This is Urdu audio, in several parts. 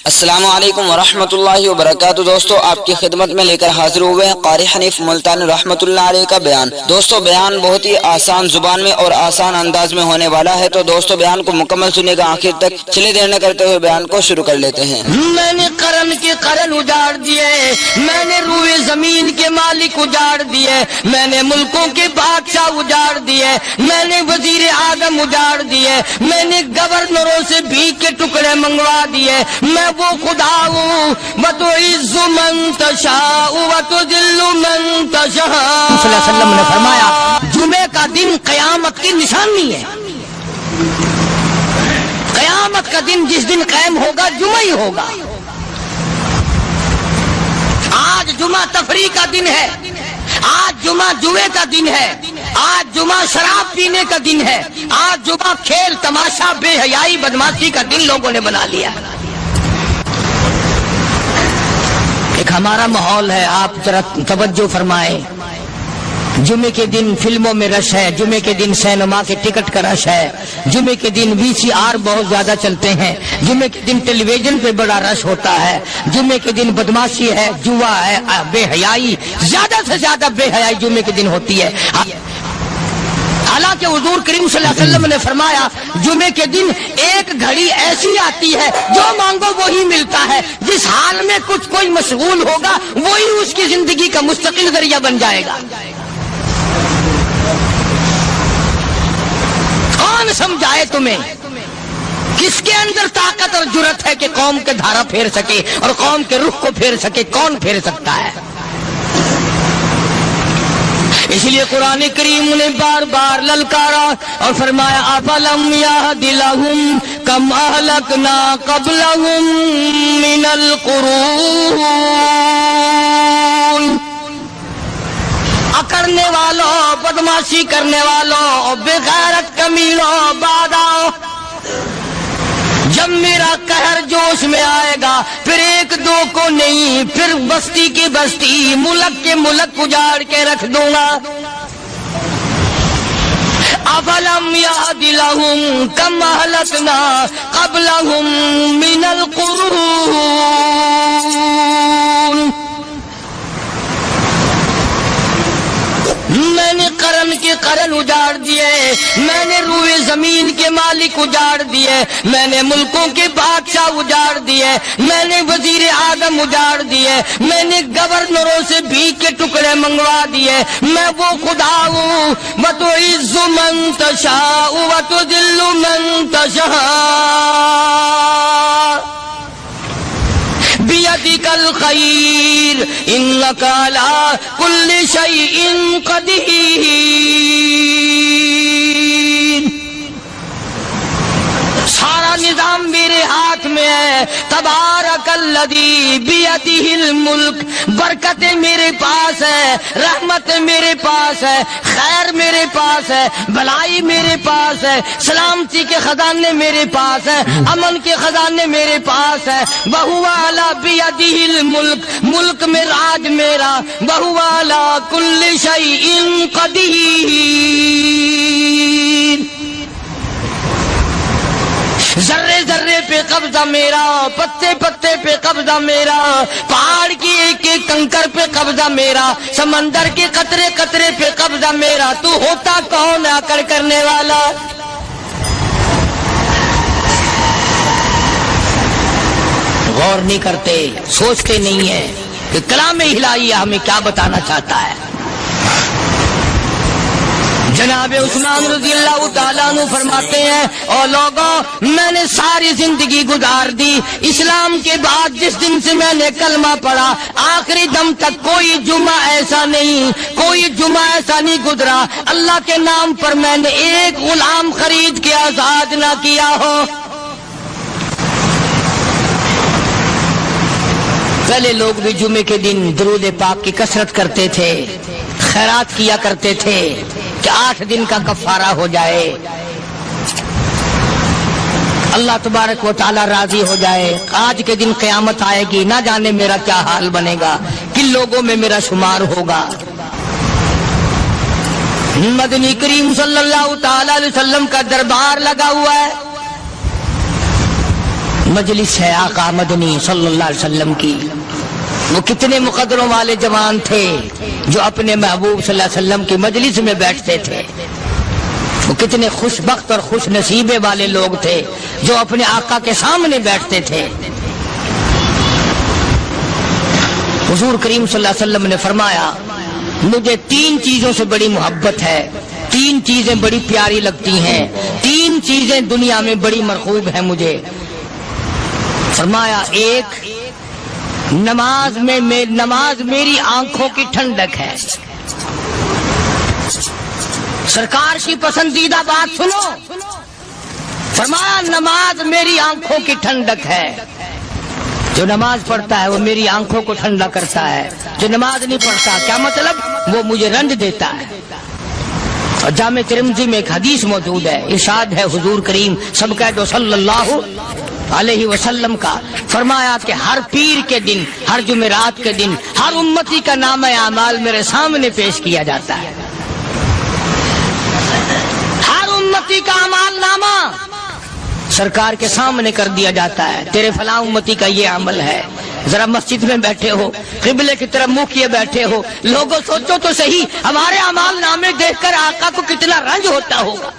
السلام علیکم ورحمۃ اللہ وبرکاتہ۔ دوستو آپ کی خدمت میں لے کر حاضر ہوئے ہیں قاری حنیف ملتانی رحمۃ اللہ علیہ کا بیان۔ دوستو بیان بہت ہی آسان زبان میں اور آسان انداز میں ہونے والا ہے، تو دوستو بیان کو مکمل سنیے گا آخر تک۔ چلیے دیر نہ کرتے ہوئے بیان کو شروع کر لیتے ہیں۔ میں نے قرن کے قرن اجاڑ دیے، میں نے روئے زمین کے مالک اجاڑ دیے، میں نے ملکوں کے بادشاہ اجاڑ دیے، میں نے وزیر اعظم اجاڑ دیے، میں نے گورنروں سے بھیک کے ٹکڑے منگوا دیے۔ میں وہ خدا ہوں وتعز من تشاء وتذل من تشاء۔ صلی اللہ علیہ وسلم نے فرمایا جمعے کا دن قیامت کی نشانی ہے۔ قیامت کا دن جس دن قائم ہوگا جمعہ ہی ہوگا۔ آج جمعہ تفریح کا دن ہے، آج جمعہ جوئے کا دن ہے، آج جمعہ شراب پینے کا دن ہے، آج جمعہ کھیل تماشا بے حیائی بدماشی کا دن لوگوں نے بنا لیا۔ ایک ہمارا ماحول ہے، آپ ذرا توجہ فرمائیں۔ جمعے کے دن فلموں میں رش ہے، جمعے کے دن سینما کے ٹکٹ کا رش ہے، جمعے کے دن VCR بہت زیادہ چلتے ہیں، جمعے کے دن ٹیلی ویژن پہ بڑا رش ہوتا ہے، جمعے کے دن بدماشی ہے، جوا ہے، بے حیائی، زیادہ سے زیادہ بے حیائی جمعے کے دن ہوتی ہے۔ حالانکہ حضور کریم صلی اللہ علیہ وسلم نے فرمایا جمعے کے دن ایک گھڑی ایسی آتی ہے جو مانگو وہی ملتا ہے، جس حال میں کچھ کوئی مشغول ہوگا وہی اس کی زندگی کا مستقل ذریعہ بن جائے گا۔ کون سمجھائے تمہیں؟ کس کے اندر طاقت اور جرت ہے کہ قوم کے دھارا پھیر سکے اور قوم کے رخ کو پھیر سکے؟ کون پھیر سکتا ہے؟ اس لیے قرآن کریم نے بار بار للکارا اور فرمایا افلم یہد لہم کم اہلکنا قبلہم من القرون۔ اکڑنے والوں، بدماشی کرنے والوں، بے غیرت کمینوں، باداؤ، جب میرا قہر جوش میں آئے گا پھر ایک دو کو نہیں، پھر بستی کی بستی، ملک کے ملک اجاڑ کے رکھ دوں گا۔ افلم یہد لہم کم اہلکنا قبلہم من القرون۔ میں نے قرن کے قرن اجاڑ دیے، میں نے روئے زمین کے مالک اجاڑ دیے، میں نے ملکوں کے بادشاہ اجاڑ دیے، میں نے وزیر اعظم اجاڑ دیے، میں نے گورنروں سے بھیک کے ٹکڑے منگوا دیے۔ میں وہ خدا ہوں وتعز من تشاء وتذل من تشاء بیدک الخیر انک علی کل شیء قدیر۔ سارا نظام میرے ہاتھ میں ہے۔ تبارک الذی بیدہ الملک، برکتیں میرے پاس ہے، رحمت میرے پاس ہے، خیر میرے پاس ہے، بھلائی میرے پاس ہے، سلامتی کے خزانے میرے پاس ہے، امن کے خزانے میرے پاس ہے۔ وہو علی بیدہ الملک، ملک میں راج میرا، وہو علی کل شیء قدیر۔ ذرے ذرے پہ قبضہ میرا، پتے پتے پہ قبضہ میرا، پہاڑ کی ایک ایک کنکر پہ قبضہ میرا، سمندر کے قطرے قطرے پہ قبضہ میرا۔ تو ہوتا کون آ کر کرنے والا؟ غور نہیں کرتے، سوچتے نہیں ہیں کہ کلام الہی ہمیں کیا بتانا چاہتا ہے۔ جناب عثمان رضی اللہ تعالیٰ عنہ فرماتے ہیں اور لوگوں میں نے ساری زندگی گزار دی، اسلام کے بعد جس دن سے میں نے کلمہ پڑھا آخری دم تک کوئی جمعہ ایسا نہیں، کوئی جمعہ ایسا نہیں گزرا اللہ کے نام پر میں نے ایک غلام خرید کے آزاد نہ کیا ہو۔ پہلے لوگ بھی جمعے کے دن درود پاک کی کثرت کرتے تھے، خیرات کیا کرتے تھے کہ 8 دن کا کفارہ ہو جائے، اللہ تبارک و تعالی راضی ہو جائے۔ آج کے دن قیامت آئے گی، نہ جانے میرا کیا حال بنے گا، کن لوگوں میں میرا شمار ہوگا۔ مدنی کریم صلی اللہ تعالی علیہ وسلم کا دربار لگا ہوا ہے، مجلس ہے آقا مدنی صلی اللہ علیہ وسلم کی. وہ کتنے مقدروں والے جوان تھے جو اپنے محبوب صلی اللہ علیہ وسلم کی مجلس میں بیٹھتے تھے. وہ کتنے خوش بخت اور خوش نصیبے والے لوگ تھے جو اپنے آقا کے سامنے بیٹھتے تھے. حضور کریم صلی اللہ علیہ وسلم نے فرمایا مجھے 3 چیزوں سے بڑی محبت ہے, 3 چیزیں بڑی پیاری لگتی ہیں, 3 چیزیں دنیا میں بڑی مرغوب ہیں مجھے. فرمایا ایک نماز میری آنکھوں کی ٹھنڈک ہے. سرکار کی پسندیدہ بات سنو, فرمایا نماز میری آنکھوں کی ٹھنڈک ہے. جو نماز پڑھتا ہے وہ میری آنکھوں کو ٹھنڈا کرتا ہے, جو نماز نہیں پڑھتا کیا مطلب, وہ مجھے رنج دیتا ہے. اور جامع ترمذی میں ایک حدیث موجود ہے, ارشاد ہے حضور کریم سب کہہ دو صلی اللہ علیہ وسلم کا, فرمایا کہ ہر پیر کے دن, ہر جمعرات کے دن ہر امتی کا نامہ اعمال میرے سامنے پیش کیا جاتا ہے. ہر امتی کا اعمال نامہ سرکار کے سامنے کر دیا جاتا ہے. تیرے فلاں امتی کا یہ عمل ہے. ذرا مسجد میں بیٹھے ہو, قبلے کی طرف منہ کیے بیٹھے ہو, لوگوں سوچو تو صحیح ہمارے اعمال نامے دیکھ کر آقا کو کتنا رنج ہوتا ہوگا.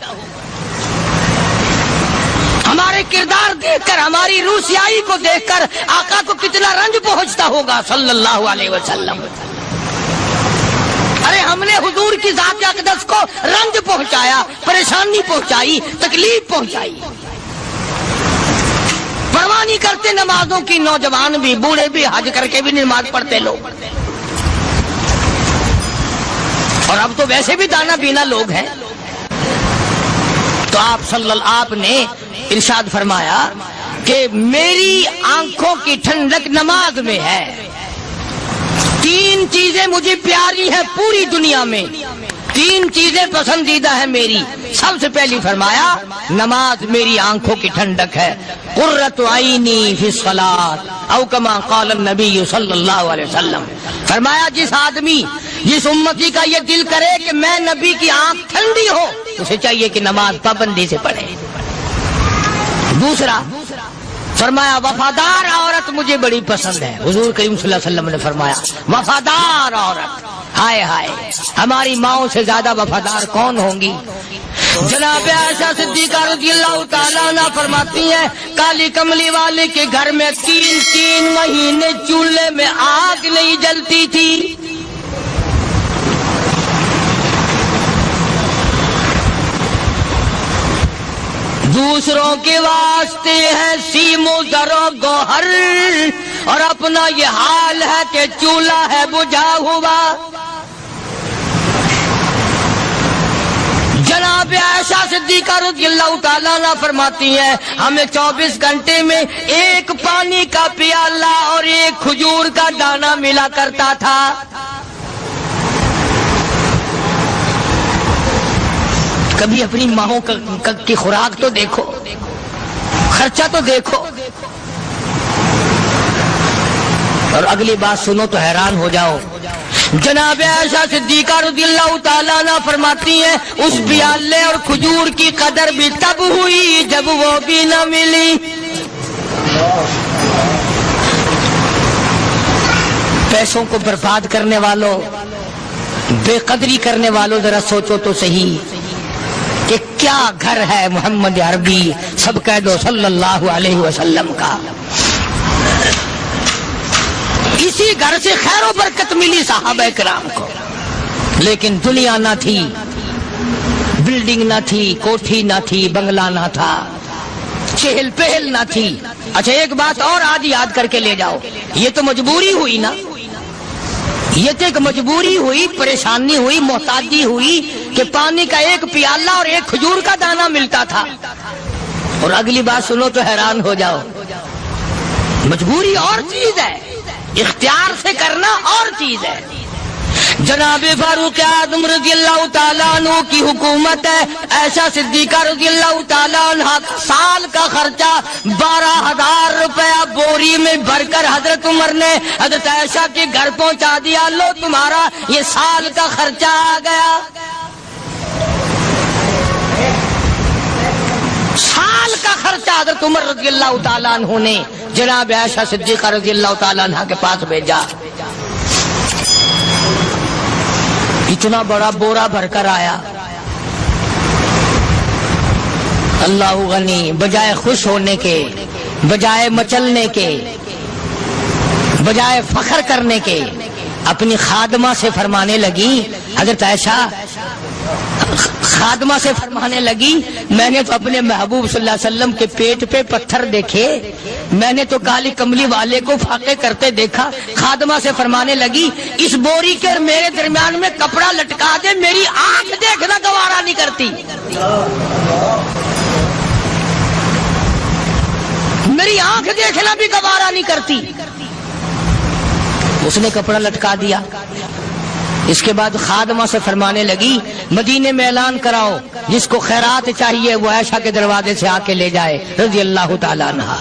ہمارے کردار دیکھ کر, ہماری روسیائی کو دیکھ کر آقا کو کتنا رنج پہنچتا ہوگا صلی اللہ علیہ وسلم. ارے ہم نے حضور کی ذات اقدس کو رنج پہنچایا, پریشانی پہنچائی, تکلیف پہنچائی. پرواہ نہیں کرتے نمازوں کی, نوجوان بھی بوڑھے بھی حج کر کے بھی نماز پڑھتے لوگ. اور اب تو ویسے بھی دانا پینا لوگ ہیں. تو آپ نے ارشاد فرمایا کہ میری آنکھوں کی ٹھنڈک نماز میں ہے. 3 چیزیں مجھے پیاری ہیں پوری دنیا میں, 3 چیزیں پسندیدہ ہیں میری. سب سے پہلی فرمایا نماز میری آنکھوں کی ٹھنڈک ہے. قرۃ عینی فی الصلاۃ او کما قال النبی صلی اللہ علیہ وسلم. فرمایا جس آدمی, جس امتی کا یہ دل کرے کہ میں نبی کی آنکھ ٹھنڈی ہو, اسے چاہیے کہ نماز پابندی سے پڑھے. دوسرا فرمایا وفادار عورت مجھے بڑی پسند ہے. حضور کریم صلی اللہ علیہ وسلم نے فرمایا وفادار عورت, ہائے ہائے ہماری ماؤں سے زیادہ وفادار کون ہوں گی. جناب عائشہ صدیقہ رضی اللہ تعالیٰ عنہ فرماتی ہیں کالی کملی والے کے گھر میں 3 مہینے چولہے میں آگ نہیں جلتی تھی. دوسروں کے واسطے ہے سیم و زر و گوہر, اور اپنا یہ حال ہے کہ چولہا ہے بجھا ہوا. جناب عائشہ صدیقہ رضی اللہ تعالیٰ عنہ فرماتی ہیں ہمیں 24 گھنٹے میں 1 پانی کا پیالہ اور 1 کھجور کا دانہ ملا کرتا تھا. کبھی اپنی ماہوں کی خوراک تو دیکھو, خرچہ تو دیکھو. اور اگلی بات سنو تو حیران ہو جاؤ. جناب عائشہ صدیقہ رضی اللہ تعالیٰ عنہ فرماتی ہیں اس پیالے اور کھجور کی قدر بھی تب ہوئی جب وہ بھی نہ ملی. پیسوں کو برباد کرنے والوں, بے قدری کرنے والوں, ذرا سوچو تو صحیح کہ کیا گھر ہے محمد عربی سب کہہ دو صلی اللہ علیہ وسلم کا. اسی گھر سے خیر و برکت ملی صحابہ کرام کو, لیکن دنیا نہ تھی, بلڈنگ نہ تھی, کوٹھی نہ تھی, بنگلہ نہ تھا, چہل پہل نہ تھی. اچھا ایک بات اور آج یاد کر کے لے جاؤ, یہ تو مجبوری ہوئی نا, یہ تو ایک مجبوری ہوئی, پریشانی ہوئی, محتاجی ہوئی کہ پانی کا 1 پیالہ اور 1 کھجور کا دانہ ملتا تھا. اور اگلی بات سنو تو حیران ہو جاؤ. مجبوری اور چیز ہے, اختیار سے کرنا اور چیز ہے. جناب فاروق اعظم رضی اللہ تعالیٰ عنہ کی حکومت ہے. عائشہ صدیقہ رضی اللہ تعالیٰ عنہ سال کا خرچہ 12,000 روپیہ بوری میں بھر کر حضرت عمر نے حضرت عائشہ کے گھر پہنچا دیا. لو تمہارا یہ سال کا خرچہ آ گیا. سال کا خرچہ حضرت عمر رضی اللہ تعالیٰ عنہ نے جناب عائشہ صدیقہ رضی اللہ تعالیٰ عنہ کے پاس بھیجا. اتنا بڑا بورا بھر کر آیا. اللہ غنی، بجائے خوش ہونے کے، بجائے مچلنے کے، بجائے فخر کرنے کے، اپنی خادمہ سے فرمانے لگی، حضرت عائشہ خادمہ سے فرمانے لگی، میں نے تو اپنے محبوب صلی اللہ علیہ وسلم کے پیٹ پہ پتھر دیکھے، میں نے تو کالی کملی والے کو فاقے کرتے دیکھا. خادمہ سے فرمانے لگی، اس بوری کے اور میرے درمیان میں کپڑا لٹکا دے، میری آنکھ دیکھنا گوارا نہیں کرتی، میری آنکھ دیکھنا بھی گوارا نہیں کرتی. اس نے کپڑا لٹکا دیا. اس کے بعد خادمہ سے فرمانے لگی، مدینے میں اعلان کراؤ، جس کو خیرات چاہیے وہ عائشہ کے دروازے سے آ کے لے جائے رضی اللہ تعالیٰ عنہ.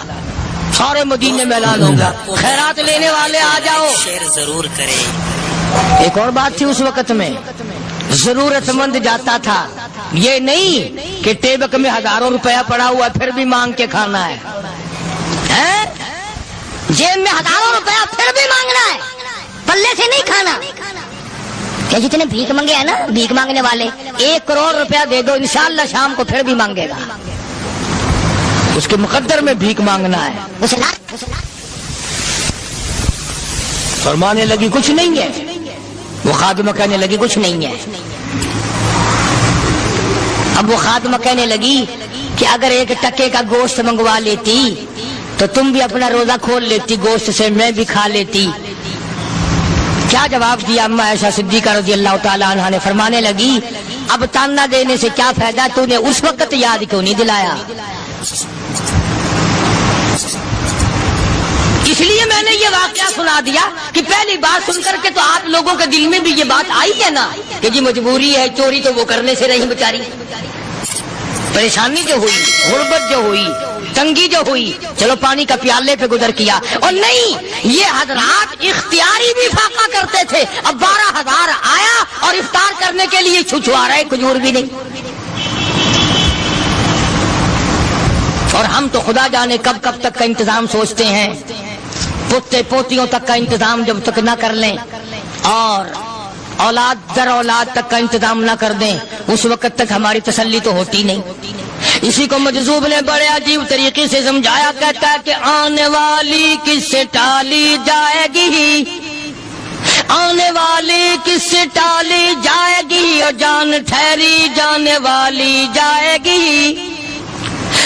سارے مدینے میں اعلان ہوگا، خیرات لینے والے آ جاؤ. شیئر ضرور کریں. ایک اور بات تھی اس وقت میں، ضرورت مند جاتا تھا، یہ نہیں کہ ٹیبک میں ہزاروں روپیہ پڑا ہوا پھر بھی مانگ کے کھانا ہے، جیب میں ہزاروں روپیہ پھر بھی مانگنا ہے، پلے سے نہیں کھانا. کہ جتنے بھیک مانگے ہیں نا بھیک مانگنے والے، 1 کروڑ روپیہ دے دو انشاءاللہ شام کو پھر بھی مانگے گا. اس کے مقدر میں بھیک مانگنا ہے. فرمانے لگی کچھ نہیں ہے. وہ خادمہ کہنے لگی کچھ نہیں ہے. اب وہ خادمہ کہنے لگی کہ اگر 1 ٹکے کا گوشت منگوا لیتی تو تم بھی اپنا روزہ کھول لیتی گوشت سے، میں بھی کھا لیتی. کیا جواب دیا اما عائشہ صدیقہ رضی اللہ تعالیٰ عنہ نے؟ فرمانے لگی، اب تانا دینے سے کیا فائدہ، تو نے اس وقت یاد کیوں نہیں دلایا؟ اس لیے میں نے یہ واقعہ سنا دیا کہ پہلی بات سن کر کے تو آپ لوگوں کے دل میں بھی یہ بات آئی ہے نا کہ جی مجبوری ہے، چوری تو وہ کرنے سے رہی بیچاری، پریشانی جو ہوئی، غربت جو ہوئی، تنگی جو ہوئی، چلو پانی کا پیالے پہ گزر کیا. اور نہیں، یہ حضرات اختیاری بھی فاقہ کرتے تھے. اب 12,000 آیا اور افطار کرنے کے لیے چھچوا رہے، کھجور بھی نہیں. اور ہم تو خدا جانے کب کب تک کا انتظام سوچتے ہیں، پوتے پوتیوں تک کا انتظام جب تک نہ کر لیں اور اولاد در اولاد تک کا انتظام نہ کر دیں، اس وقت تک ہماری تسلی تو ہوتی نہیں. اسی کو مجذوب نے بڑے عجیب طریقے سے سمجھایا، کہتا ہے کہ آنے والی کس سے ٹالی جائے گی، آنے والی کس سے ٹالی جائے گی، اور جان ٹھہری جانے والی جائے گی،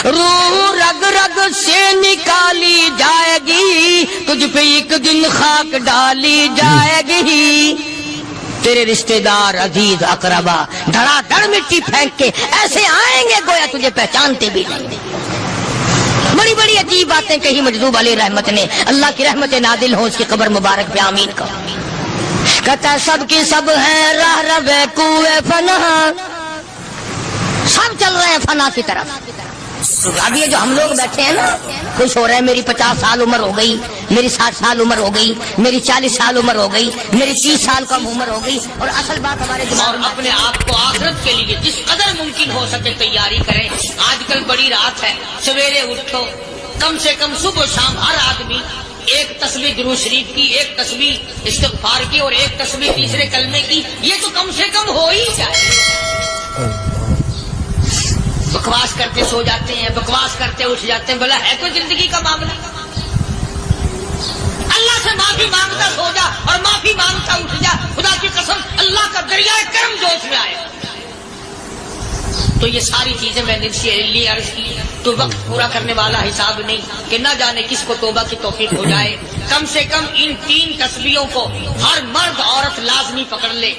روح رگ رگ سے نکالی جائے گی، تجھ پہ ایک دن خاک ڈالی جائے گی. تیرے رشتہ دار عزیز اقربا دھڑا دھڑ مٹی پھینک کے ایسے آئیں گے گویا تجھے پہچانتے بھی نہیں. بڑی بڑی عجیب باتیں کہی مجذوب علیہ رحمت نے. اللہ کی رحمت نازل ہو اس کی قبر مبارک پہ آمین کا. کہتا سب کی سب ہیں راہ رہے کوئے فنا، سب چل رہے ہیں فنا کی طرف. اب یہ جو ہم لوگ بیٹھے ہیں نا خوش ہو رہے ہیں، میری 50 سال عمر ہو گئی، میری 60 سال عمر ہو گئی، میری 40 سال عمر ہو گئی، میری 30 سال کم عمر ہو گئی. اور اصل بات ہمارے دماغ میں اپنے آپ کو آخرت کے لیے جس قدر ممکن ہو سکے تیاری کریں. آج کل بڑی رات ہے، سویرے اٹھو، کم سے کم صبح و شام ہر آدمی 1 تسبیح درود شریف کی، 1 تسبیح استغفار کی اور 1 تسبیح تیسرے کلمے کی، یہ تو کم سے کم ہو ہی جائے. بکواس کرتے سو جاتے ہیں، بکواس کرتے اٹھ جاتے ہیں، بلا ہے کوئی زندگی کا معاملہ؟ اللہ سے معافی مانگتا سو جا اور معافی مانگتا اٹھ جا. خدا کی قسم اللہ کا دریائے کرم جوش میں آئے. تو یہ ساری چیزیں میں نے لیے عرض کی تو وقت پورا کرنے والا حساب نہیں کہ نہ جانے کس کو توبہ کی توفیق ہو جائے. کم سے کم ان 3 تسبیحوں کو ہر مرد عورت لازمی پکڑ لے.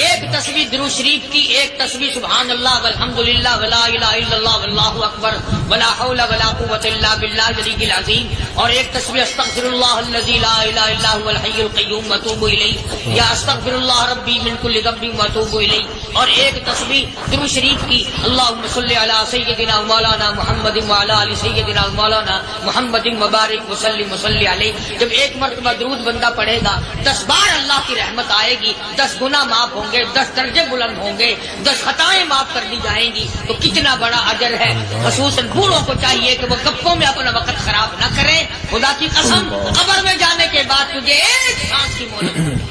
1 تسبیح درود شریف کی، 1 تسبیح سبحان اللہ والحمدللہ ولا الہ الا اللہ واللہ اکبر ولا حول ولا قوۃ الا باللہ العلی العظیم، اور 1 تسبیح استغفر اللہ الذی لا الہ الا هو الحی القیوم واتوب الیہ، یا استغفر اللہ ربی من کل ذنب واتوب الیہ. اور ایک تسبیح درود شریف کی اللہم صلی علی سیدنا مولانا محمد وعلی آل سیدنا مولانا محمد مبارک وسلم وصلی علیہ. جب ایک مرتبہ درود بندہ پڑھے گا 10 بار اللہ کی رحمت آئے گی، 10 گناہ معاف ہوں گے، 10 درجے بلند ہوں گے، 10 خطائیں معاف کر دی جائیں گی. تو کتنا بڑا اجر ہے. خصوصاً بوڑھوں کو چاہیے کہ وہ گپوں میں اپنا وقت خراب نہ کریں. خدا کی قسم قبر میں جانے کے بعد تجھے ایک سانس کی مہلت.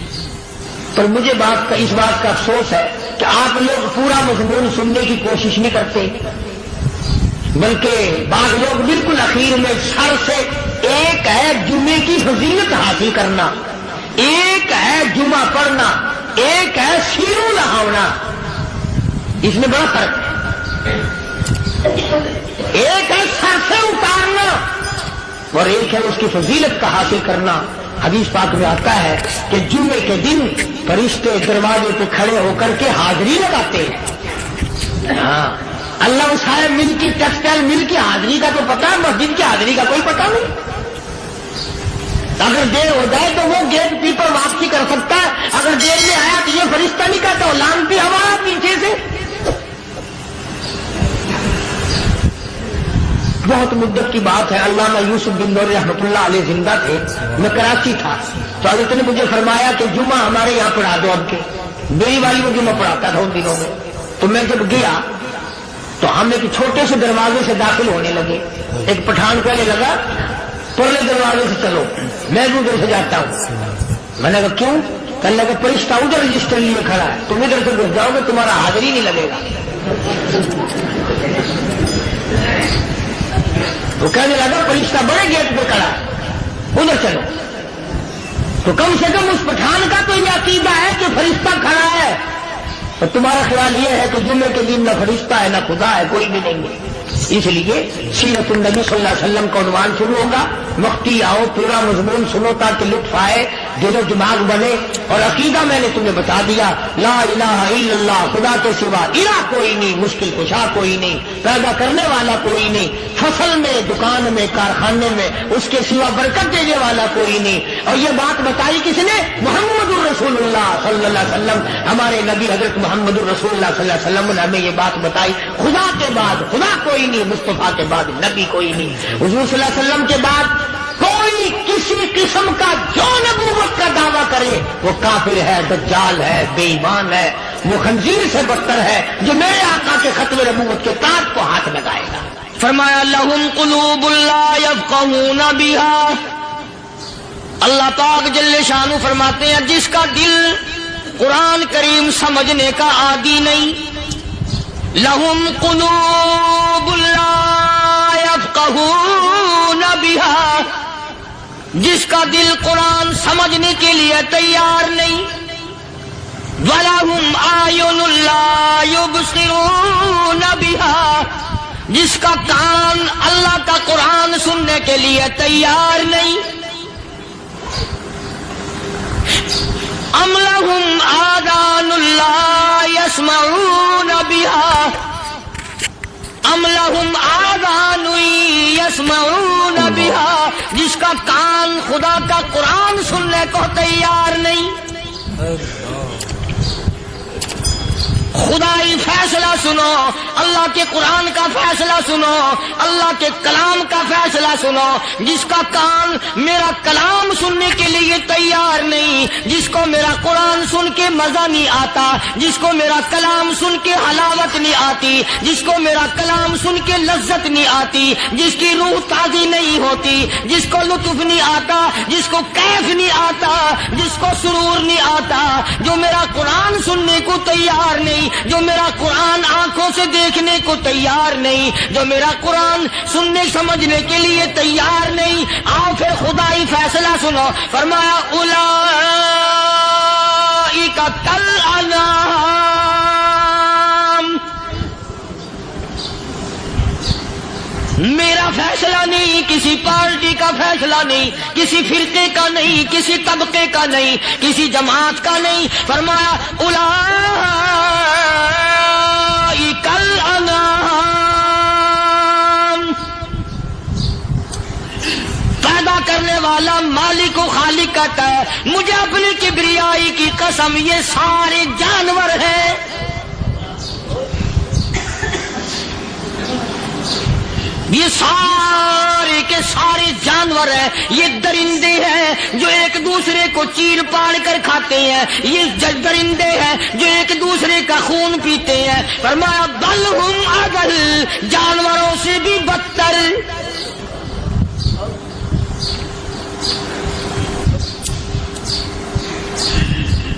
پر مجھے اس بات کا افسوس ہے کہ آپ لوگ پورا مضمون سننے کی کوشش نہیں کرتے، بلکہ بعض لوگ بالکل اخیر میں سر سے ایک ہے جمعے کی فضیلت حاصل کرنا، ایک ہے جمعہ پڑھنا، ایک ہے سیروں نہاونا. اس میں بڑا فرق ہے. ایک ہے سر سے اتارنا اور ایک ہے اس کی فضیلت کا حاصل کرنا. حدیث پاک میں آتا ہے کہ جمعے کے دن فرشتے دروازے پہ کھڑے ہو کر کے حاضری لگاتے ہیں. ہاں، اللہ صاحب مل کی ٹیکسٹائل مل کی حاضری کا تو پتا ہے، مسجد کی حاضری کا کوئی پتا نہیں. اگر دیر ہو جائے تو وہ گیٹ کیپر واپسی کر سکتا ہے. اگر دیر میں آیا تو یہ فرشتہ نہیں کہتا، وہ لانتی ہوا پیچھے سے. بہت مدت کی بات ہے، علامہ یوسف بن نور رحمۃ اللہ علیہ زندہ تھے. میں کراچی تھا تو حضرت نے مجھے فرمایا کہ جمعہ ہمارے یہاں پڑھا دو. اب کے میری والی وہ جمعہ پڑھاتا تھا ان دنوں میں. تو میں جب گیا تو ہم ایک چھوٹے سے دروازے سے داخل ہونے لگے. ایک پٹھان کہنے لگا پرلے دروازے سے چلو، میں بھی ادھر سے جاتا ہوں. میں نے کہا کیوں؟ کہنے لگا فرشتہ ادھر رجسٹر لیے کھڑا ہے، تم ادھر سے گھس جاؤ گے تمہارا حاضری نہیں لگے گا. وہ کہنے لگا فرشتہ بڑے گیٹ پہ کھڑا ہے، ادھر چلو. تو کم سے کم اس پٹھان کا تو یہ عقیدہ ہے کہ فرشتہ کھڑا ہے. اور تمہارا خیال یہ ہے کہ جمعے کے دن نہ فرشتہ ہے نہ خدا ہے، کوئی بھی نہیں ہے. اس لیے سیرت النبی صلی اللہ علیہ وسلم کا عنوان شروع ہوگا. وقتی آؤ، پورا مضمون سنو تاکہ لطف آئے، دل و دماغ بنے. اور عقیدہ میں نے تمہیں بتا دیا، لا الہ الا اللہ، خدا کے سوا الہ کوئی نہیں، مشکل کشا کوئی نہیں، پیدا کرنے والا کوئی نہیں، فصل میں، دکان میں، کارخانے میں اس کے سوا برکت دینے والا کوئی نہیں. اور یہ بات بتائی کس نے؟ محمد الرسول اللہ صلی اللہ علیہ وسلم. ہمارے نبی حضرت محمد الرسول اللہ صلی اللہ علیہ وسلم نے ہمیں یہ بات بتائی. خدا کے بعد خدا کوئی نہیں، مصطفیٰ کے بعد نبی کوئی نہیں. حضور صلی اللہ علیہ وسلم کے بعد کوئی کسی قسم کا جو نبوت کا دعویٰ کرے وہ کافر ہے، دجال ہے، بے ایمان ہے، وہ خنزیر سے بدتر ہے جو میرے آقا کے ختم نبوت کے تاج کو ہاتھ لگائے گا. فرمایا لہم قلوب لا یفقہون بہا. اللہ پاک جل شانہ فرماتے ہیں جس کا دل قرآن کریم سمجھنے کا عادی نہیں. لہم قلوب لا یفقہون بہا، جس کا دل قرآن سمجھنے کے لیے تیار نہیں. وَلَهُمْ أَعْيُنٌ لَا يُبْصِرُونَ بِهَا، جس کا کان اللہ کا قرآن سننے کے لیے تیار نہیں. أَمْ لَهُمْ آذَانٌ لَا يَسْمَعُونَ بِهَا، أَمْ لَهُمْ آذَانٌ يَسْمَعُونَ بِهَا، جس کا کان خدا کا قرآن سننے کو تیار نہیں. خدائی فیصلہ سنو، اللہ کے قرآن کا فیصلہ سنو، اللہ کے کلام کا فیصلہ سنو. جس کا کان میرا کلام سننے کے لیے تیار نہیں، جس کو میرا قرآن سن کے مزہ نہیں آتا، جس کو میرا کلام سن کے حلاوت نہیں آتی، جس کو میرا کلام سن کے لذت نہیں آتی، جس کی روح تازی نہیں ہوتی، جس کو لطف نہیں آتا، جس کو کیف نہیں آتا، جس کو سرور نہیں آتا، جو میرا قرآن سننے کو تیار نہیں، جو میرا قرآن آنکھوں سے دیکھنے کو تیار نہیں، جو میرا قرآن سننے سمجھنے کے لیے تیار نہیں. آؤ پھر خدائی فیصلہ سنو. فرمایا اولئک کالانعام، میرا فیصلہ نہیں، کسی پارٹی کا فیصلہ نہیں، کسی فرقے کا نہیں، کسی طبقے کا نہیں، کسی جماعت کا نہیں. فرمایا اولئک الانعام، پیدا کرنے والا مالک و خالق کہتا ہے مجھے اپنی کبریائی کی قسم یہ سارے جانور ہیں. یہ سارے کے سارے جانور ہیں، یہ درندے ہیں جو ایک دوسرے کو چیر پاڑ کر کھاتے ہیں، یہ درندے ہیں جو ایک دوسرے کا خون پیتے ہیں۔ فرمایا بل ہم اضل، جانوروں سے بھی بدتر۔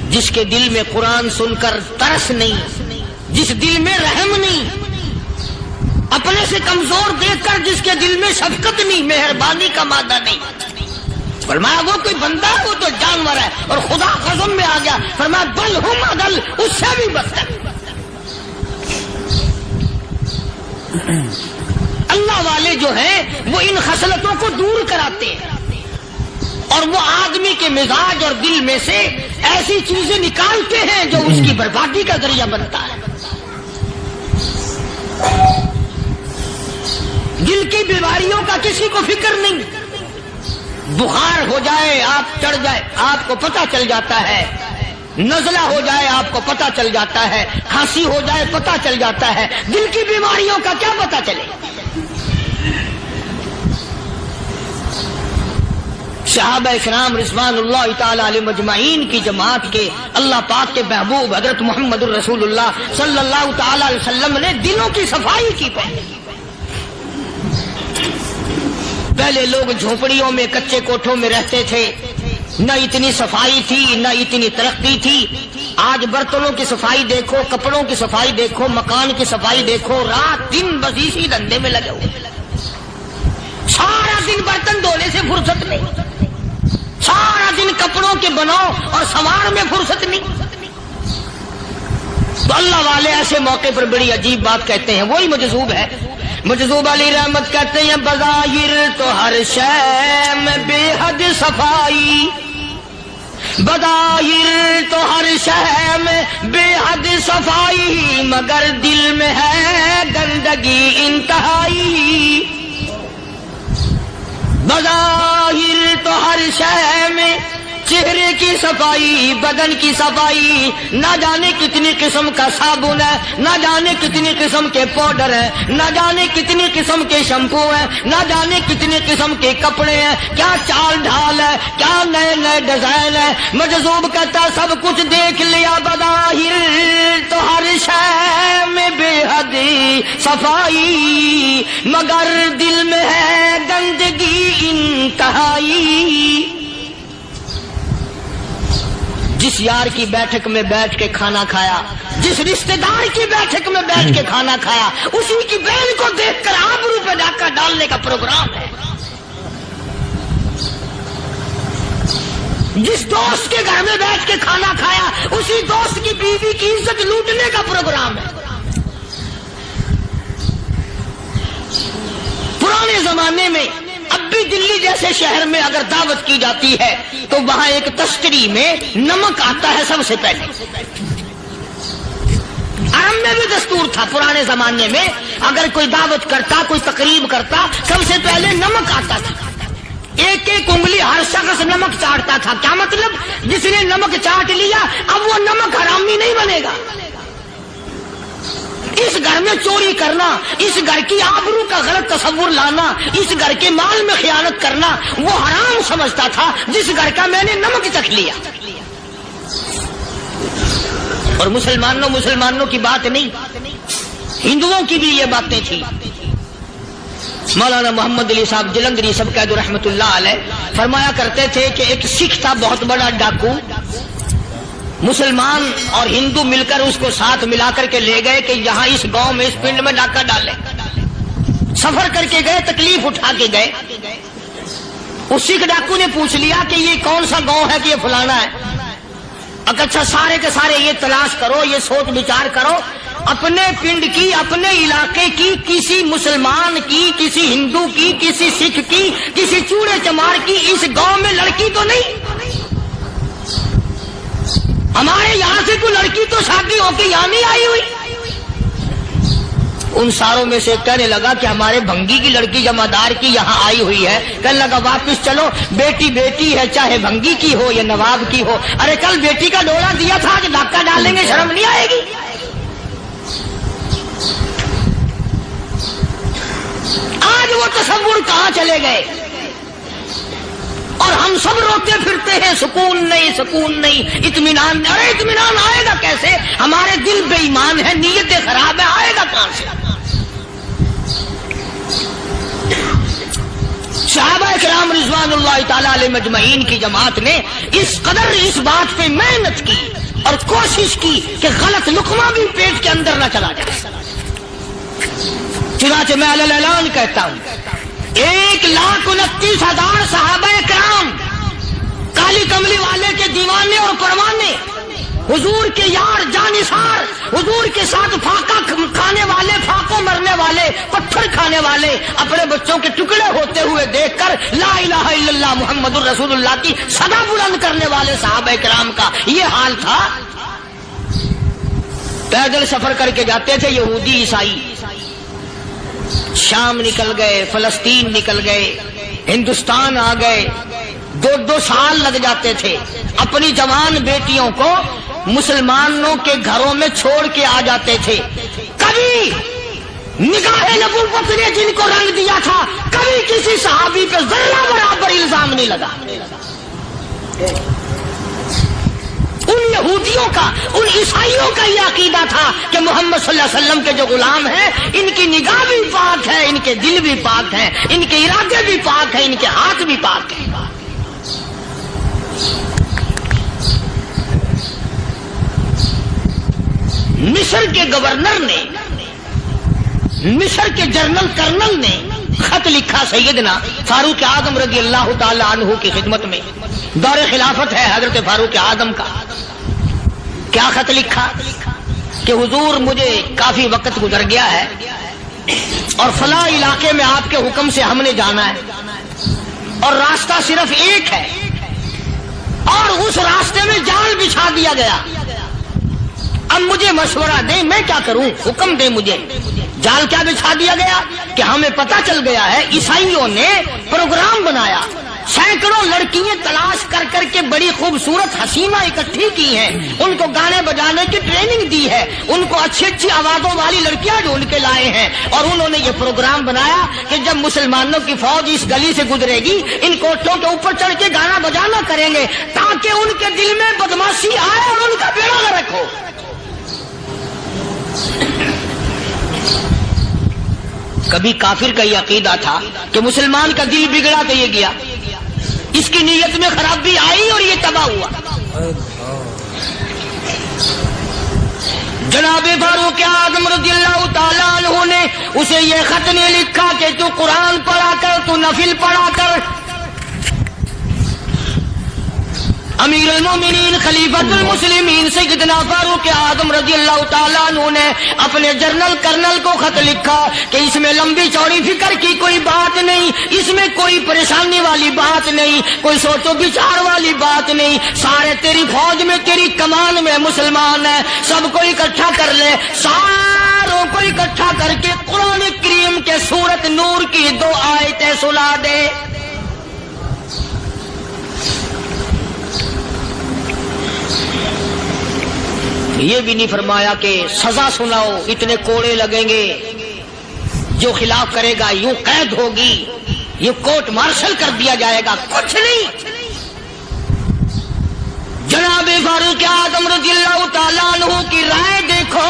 جس کے دل میں قرآن سن کر ترس نہیں، جس دل میں رحم نہیں، اپنے سے کمزور دیکھ کر جس کے دل میں شفقت نہیں، مہربانی کا مادہ نہیں، فرمایا وہ کوئی بندہ ہے، وہ تو جانور ہے۔ اور خدا قسم میں آ گیا، فرمایا بل ہم اضل، اس سے بھی بدتر۔ اللہ والے جو ہیں وہ ان خصلتوں کو دور کراتے ہیں، اور وہ آدمی کے مزاج اور دل میں سے ایسی چیزیں نکالتے ہیں جو اس کی بربادی کا ذریعہ بنتا ہے۔ دل کی بیماریوں کا کسی کو فکر نہیں، بخار ہو جائے آپ چڑھ جائے آپ کو پتہ چل جاتا ہے، نزلہ ہو جائے آپ کو پتہ چل جاتا ہے، کھانسی ہو جائے پتہ چل جاتا ہے، دل کی بیماریوں کا کیا پتہ چلے؟ صحابہ کرام رضوان اللہ تعالی علیہم اجمعین کی جماعت کے اللہ پاک کے محبوب حضرت محمد الرسول اللہ صلی اللہ تعالی علیہ وسلم نے دلوں کی صفائی کی۔ پہلے لوگ جھونپڑیوں میں کچے کوٹھوں میں رہتے تھے، نہ اتنی صفائی تھی نہ اتنی ترقی تھی۔ آج برتنوں کی صفائی دیکھو، کپڑوں کی صفائی دیکھو، مکان کی صفائی دیکھو، رات دن بس اسی دھندے میں لگے ہوئے، سارا دن برتن دھونے سے فرصت نہیں، سارا دن کپڑوں کے بناؤ اور سنوار میں فرصت نہیں۔ تو اللہ والے ایسے موقع پر بڑی عجیب بات کہتے ہیں، وہی مجذوب ہے، مجذوب علی رحمت کہتے ہیں بظاہر تو ہر شے میں بے حد صفائی، بظاہر تو ہر شے میں بے حد صفائی، مگر دل میں ہے گندگی انتہائی۔ بظاہر تو ہر شے میں چہرے کی صفائی، بدن کی صفائی، نہ جانے کتنی قسم کا صابن ہے، نہ جانے کتنی قسم کے پاؤڈر ہیں، نہ جانے کتنی قسم کے شیمپو ہیں، نہ جانے کتنی قسم کے کپڑے ہیں، کیا چال ڈھال ہے، کیا نئے نئے ڈیزائن ہے۔ مجذوب کہتا سب کچھ دیکھ لیا، بظاہر تو ہر شے میں بے حد صفائی، مگر دل میں ہے گندگی انتہائی۔ جس یار کی بیٹھک میں بیٹھ کے کھانا کھایا، جس رشتہ دار کی بیٹھک میں بیٹھ کے کھانا کھایا، اسی کی بہن کو دیکھ کر آبرو پہ ڈاکہ ڈالنے کا پروگرام ہے۔ جس دوست کے گھر میں بیٹھ کے کھانا کھایا، اسی دوست کی بیوی کی عزت لوٹنے کا پروگرام ہے۔ پرانے زمانے میں اب بھی دلی جیسے شہر میں اگر دعوت کی جاتی ہے تو وہاں ایک تشتری میں نمک آتا ہے سب سے پہلے۔ عرب میں بھی دستور تھا پرانے زمانے میں، اگر کوئی دعوت کرتا، کوئی تقریب کرتا، سب سے پہلے نمک آتا تھا۔ ایک ایک انگلی ہر شخص نمک چاٹتا تھا۔ کیا مطلب؟ جس نے نمک چاٹ لیا اب وہ نمک حرامی نہیں بنے گا۔ اس گھر میں چوری کرنا، اس گھر کی آبرو کا غلط تصور لانا، اس گھر کے مال میں خیانت کرنا وہ حرام سمجھتا تھا جس گھر کا میں نے نمک چکھ لیا۔ اور مسلمانوں کی بات نہیں، ہندوؤں کی بھی یہ باتیں تھی۔ مولانا محمد علی صاحب جلندری سب قید رحمت اللہ علیہ فرمایا کرتے تھے کہ ایک سکھ تھا بہت بڑا ڈاکو، مسلمان اور ہندو مل کر اس کو ساتھ ملا کر کے لے گئے کہ یہاں اس گاؤں میں اس پنڈ میں ڈاکہ ڈالیں۔ سفر کر کے گئے، تکلیف اٹھا کے گئے۔ اس سکھ ڈاکو نے پوچھ لیا کہ یہ کون سا گاؤں ہے کہ یہ فلانا ہے۔ اچھا سارے کے سارے یہ تلاش کرو، یہ سوچ بچار کرو، اپنے پنڈ کی، اپنے علاقے کی، کسی مسلمان کی، کسی ہندو کی، کسی سکھ کی، کسی چوڑے چمار کی اس گاؤں میں لڑکی تو نہیں؟ ہمارے یہاں سے کوئی لڑکی تو شادی ہو کے یہاں نہیں آئی ہوئی؟ ان ساروں میں سے کہنے لگا کہ ہمارے بھنگی کی لڑکی جمعدار کی یہاں آئی ہوئی ہے۔ کہنے لگا واپس چلو، بیٹی بیٹی ہے چاہے بھنگی کی ہو یا نواب کی ہو۔ ارے کل بیٹی کا ڈولا دیا تھا، آج ڈاکہ ڈالیں گے، شرم نہیں آئے گی؟ آج وہ تصور کہاں چلے گئے؟ اور ہم سب روتے پھرتے ہیں سکون نہیں سکون نہیں اطمینان نہیں. ارے اطمینان آئے گا کیسے؟ ہمارے دل بے ایمان ہے، نیتیں خراب ہے، آئے گا کہاں سے؟ صحابہ کرام رضوان اللہ تعالی علیہ مجمعین کی جماعت نے اس قدر اس بات پہ محنت کی اور کوشش کی کہ غلط لقمہ بھی پیٹ کے اندر نہ چلا جائے. چنانچہ میں علی الاعلان کہتا ہوں 1,29,000 صحابہ کرام کالی کملی والے کے دیوانے اور پروانے، حضور کے یار جانثار، حضور کے ساتھ فاقہ کھانے والے، فاقوں مرنے والے، پتھر کھانے والے، اپنے بچوں کے ٹکڑے ہوتے ہوئے دیکھ کر لا الہ الا اللہ محمد الرسول اللہ کی صدا بلند کرنے والے صحابہ کرام کا یہ حال تھا. پیدل سفر کر کے جاتے تھے یہودی عیسائی، شام نکل گئے، فلسطین نکل گئے، ہندوستان آ گئے، 2 سال لگ جاتے تھے. اپنی جوان بیٹیوں کو مسلمانوں کے گھروں میں چھوڑ کے آ جاتے تھے. کبھی نگاہ نبوت نے جن کو رنگ دیا تھا، کبھی کسی صحابی پہ ذرہ برابر الزام نہیں لگا. ان یہودیوں کا، ان عیسائیوں کا یہ عقیدہ تھا کہ محمد صلی اللہ علیہ وسلم کے جو غلام ہیں ان کی نگاہ بھی پاک ہے، ان کے دل بھی پاک ہیں، ان کے ارادے بھی پاک ہیں، ان کے ہاتھ بھی پاک ہیں. مصر کے گورنر نے، مصر کے جنرل کرنل نے خط لکھا سیدنا فاروق اعظم رضی اللہ تعالی عنہ کی خدمت میں. دور خلافت ہے حضرت فاروق اعظم کا. کیا خط لکھا کہ حضور مجھے کافی وقت گزر گیا ہے اور فلاں علاقے میں آپ کے حکم سے ہم نے جانا ہے اور راستہ صرف ایک ہے اور اس راستے میں جال بچھا دیا گیا. اب مجھے مشورہ دیں میں کیا کروں، حکم دیں مجھے. جال کیا بچھا دیا گیا کہ ہمیں پتہ چل گیا ہے عیسائیوں نے پروگرام بنایا، سینکڑوں لڑکیاں تلاش کر کر کے بڑی خوبصورت حسینہ اکٹھی کی ہیں، ان کو گانے بجانے کی ٹریننگ دی ہے، ان کو اچھی اچھی آوازوں والی لڑکیاں ڈھونڈ کے لائے ہیں اور انہوں نے یہ پروگرام بنایا کہ جب مسلمانوں کی فوج اس گلی سے گزرے گی ان کوٹھوں کے اوپر چڑھ کے گانا بجانا کریں گے تاکہ ان کے دل میں بدماشی آئے اور ان کا بیڑا غرق ہو. کبھی کافر کا یہ عقیدہ تھا کہ مسلمان کا دل بگڑا تو یہ گیا، اس کی نیت میں خرابی آئی اور یہ تباہ ہوا. جناب فاروق اعظم رضی اللہ تعالیٰ عنہ نے اسے یہ خط نے لکھا کہ تو قرآن پڑھا کر، تو نفل پڑھا کر. امیر المومنین خلیفۃ المسلمین سیدنا فاروق اعظم رضی اللہ تعالیٰ عنہ نے اپنے جنرل کرنل کو خط لکھا کہ اس میں لمبی چوڑی فکر کی کوئی بات نہیں، اس میں کوئی پریشانی والی بات نہیں، کوئی سوچ و بچار والی بات نہیں. سارے تیری فوج میں، تیری کمان میں مسلمان ہیں، سب کو اکٹھا کر لے، ساروں کو اکٹھا کر کے قرآن کریم کے سورت نور کی 2 آیتیں سنا دے. یہ بھی نہیں فرمایا کہ سزا سناؤ، اتنے کوڑے لگیں گے، جو خلاف کرے گا یوں قید ہوگی، یہ کورٹ مارشل کر دیا جائے گا. کچھ نہیں. جناب فاروق اعظم رضی اللہ تعالیٰ عنہ کی رائے دیکھو.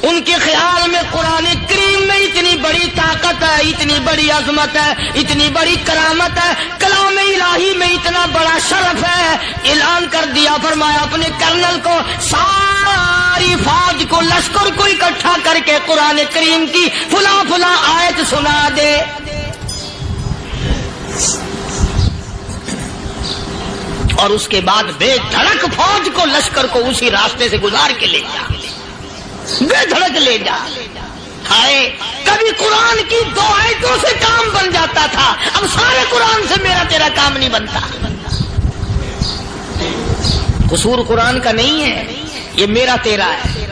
ان کے خیال میں قرآن کریم میں اتنی بڑی طاقت ہے، اتنی بڑی عظمت ہے، اتنی بڑی کرامت ہے، کلام الہی میں اتنا بڑا شرف ہے. اعلان کر دیا، فرمایا اپنے کرنل کو ساری فوج کو، لشکر کو اکٹھا کر کے قرآن کریم کی فلاں فلاں آیت سنا دے. اور اس کے بعد بے دھڑک فوج کو، لشکر کو اسی راستے سے گزار کے لے جا، بے دھڑک لے جا. ہائے کبھی قرآن کی 2 آیتوں سے کام بن جاتا تھا، اب سارے قرآن سے میرا تیرا کام نہیں بنتا. قصور قرآن کا نہیں ہے، یہ میرا تیرا ہے.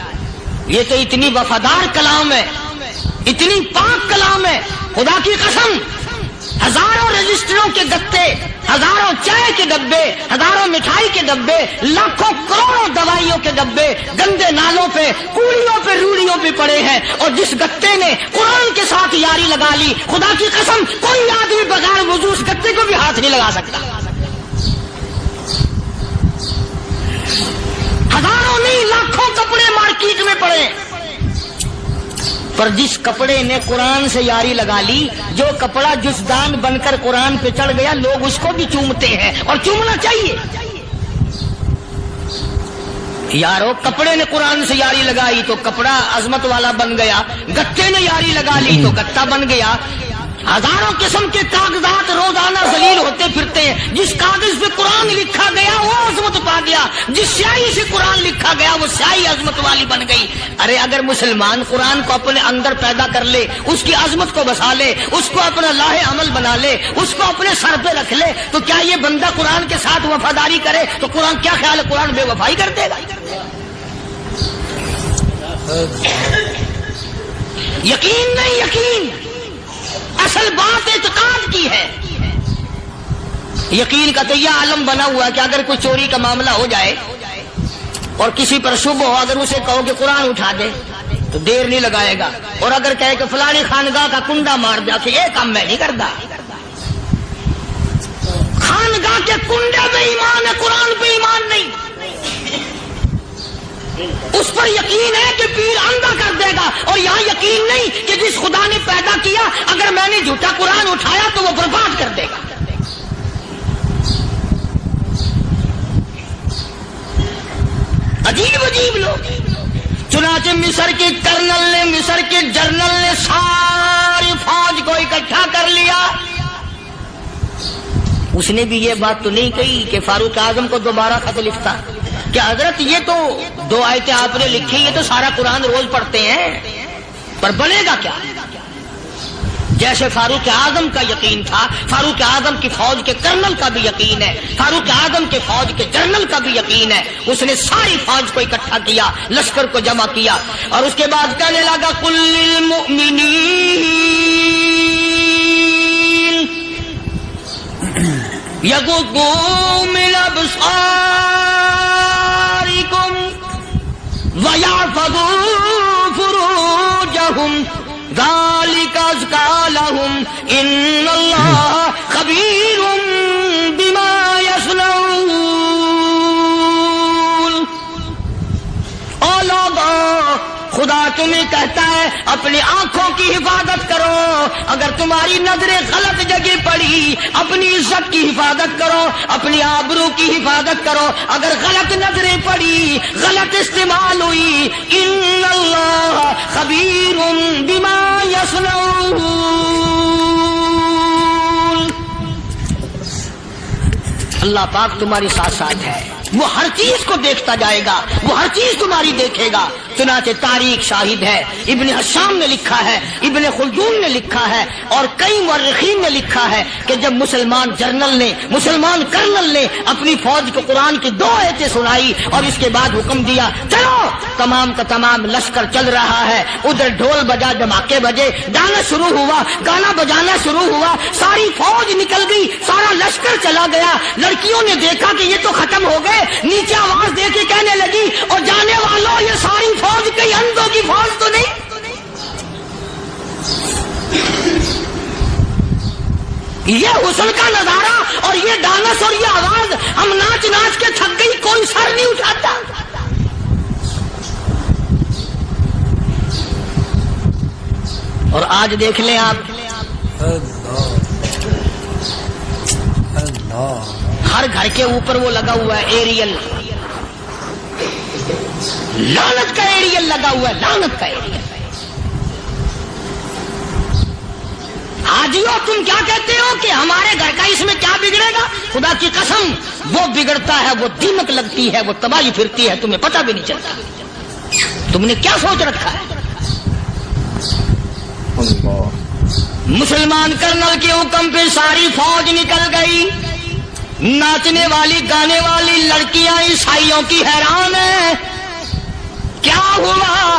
یہ تو اتنی وفادار کلام ہے، اتنی پاک کلام ہے، خدا کی قسم. ہزاروں رجسٹروں کے گتے، ہزاروں چائے کے کے ڈبے، ہزاروں مٹھائی کے ڈبے، لاکھوں کروڑوں دوائیوں کے ڈبے گندے نالوں پہ، کوڑیوں پہ، روڑیوں پہ پڑے ہیں، اور جس گتے نے قرآن کے ساتھ یاری لگا لی، خدا کی قسم کوئی آدمی بغیر وضو اس گتے کو بھی ہاتھ نہیں لگا سکتا۔ ہزاروں نہیں لاکھوں کپڑے مارکیٹ میں پڑے، پر جس کپڑے نے قرآن سے یاری لگا لی، جو کپڑا جزدان بن کر قرآن پہ چڑھ گیا، لوگ اس کو بھی چومتے ہیں، اور چومنا چاہیے۔ یارو کپڑے نے قرآن سے یاری لگائی تو کپڑا عظمت والا بن گیا، گتے نے یاری لگا لی تو گتا بن گیا۔ ہزاروں قسم کے کاغذات روزانہ ذلیل ہوتے پھرتے ہیں، جس کاغذ پہ قرآن لکھا گیا وہ عظمت پا گیا، جس سیاہی سے قرآن لکھا گیا وہ سیاہی عظمت والی بن گئی۔ ارے اگر مسلمان قرآن کو اپنے اندر پیدا کر لے، اس کی عظمت کو بسا لے، اس کو اپنا لاہ عمل بنا لے، اس کو اپنے سر پہ رکھ لے، تو کیا یہ بندہ قرآن کے ساتھ وفاداری کرے تو قرآن کیا خیال ہے قرآن بے وفائی کر دے گا؟ یقین نہیں، یقین اصل بات اعتقاد کی ہے۔ یقین کا تو یہ عالم بنا ہوا ہے کہ اگر کوئی چوری کا معاملہ ہو جائے اور کسی پر شبہ ہو، اگر اسے کہو کہ قرآن اٹھا دے تو دیر نہیں لگائے گا، اور اگر کہے کہ فلانی خانگاہ کا کنڈا مار دیا کہ یہ کام میں نہیں کرتا۔ خانگاہ کے کنڈے پہ ایمان ہے، قرآن پہ ایمان نہیں۔ اس پر یقین ہے کہ پیر اندھا کر دے گا، اور یہاں یقین نہیں کہ جس خدا نے پیدا کیا اگر میں نے جھوٹا قرآن اٹھایا تو وہ برباد کر دے گا۔ عجیب عجیب لوگ۔ چنانچہ مصر کے جنرل نے ساری فوج کو اکٹھا کر لیا۔ اس نے بھی یہ بات تو نہیں کہی کہ فاروق اعظم کو دوبارہ خط لکھتا کہ حضرت یہ تو 2 آیتیں آپ نے لکھی، یہ تو سارا قرآن روز پڑھتے ہیں، پر بنے گا کیا؟ جیسے فاروق اعظم کا یقین تھا، فاروق اعظم کی فوج کے کرنل کا بھی یقین ہے، فاروق اعظم کے فوج کے جنرل کا بھی یقین ہے۔ اس نے ساری فوج کو اکٹھا کیا، لشکر کو جمع کیا، اور اس کے بعد کہنے لگا قل للمؤمنین یغضوا من ابصارکم وَيَحْفَظُوا فُرُوجَهُمْ ذَلِكَ أَزْكَىٰ لَهُمْ إِنَّ اللَّهَ خَبِيرٌ بِمَا يَصْنَعُونَ۔ او لوگو، خدا تمہیں کہتا ہے اپنی آنکھوں کی حفاظت کرو، اگر تمہاری نظریں غلط جگہ پڑی اپنی عزت کی حفاظت کرو، اپنی آبرو کی حفاظت کرو، اگر غلط نظریں پڑی، غلط استعمال ہوئی، ان اللہ خبیر بما یصنعون۔ اللہ پاک تمہاری ساتھ ساتھ ہے، وہ ہر چیز کو دیکھتا جائے گا، وہ ہر چیز تمہاری دیکھے گا۔ چنانچہ تاریخ شاہد ہے، ابن حشام نے لکھا ہے، ابن خلدون نے لکھا ہے، اور کئی مورخین نے لکھا ہے کہ جب مسلمان کرنل نے اپنی فوج کو قرآن کی 2 آیتیں سنائی اور اس کے بعد حکم دیا چلو، تمام کا تمام لشکر چل رہا ہے، ادھر ڈھول بجا، دھماکے بجے، گانا شروع ہوا، گانا بجانا شروع ہوا، ساری فوج نکل گئی، سارا لشکر چلا گیا۔ لڑکیوں نے دیکھا کہ یہ تو ختم ہو گئے، نیچے آواز دے کے کہنے لگی اور جانے والوں یہ ساری فوج کئی اندھوں کی فوج تو نہیں؟ یہ حسن کا نظارہ اور یہ ڈانس اور یہ آواز، ہم ناچ ناچ کے تھک گئی، کوئی سر نہیں اٹھاتا۔ اور آج دیکھ لیں آپ، ہر گھر کے اوپر وہ لگا ہوا ہے ایریل، لعنت کا ایریل لگا ہوا ہے، لعنت کا ایریل۔ حاجیو تم کیا کہتے ہو کہ ہمارے گھر کا اس میں کیا بگڑے گا؟ خدا کی قسم وہ بگڑتا ہے، وہ دیمک لگتی ہے، وہ تباہی پھرتی ہے، تمہیں پتہ بھی نہیں چلتا۔ تم نے کیا سوچ رکھا ہے؟ مسلمان کرنل کے حکم پہ ساری فوج نکل گئی، ناچنے والی گانے والی لڑکیاں عیسائیوں کی حیران ہیں، کیا ہوا؟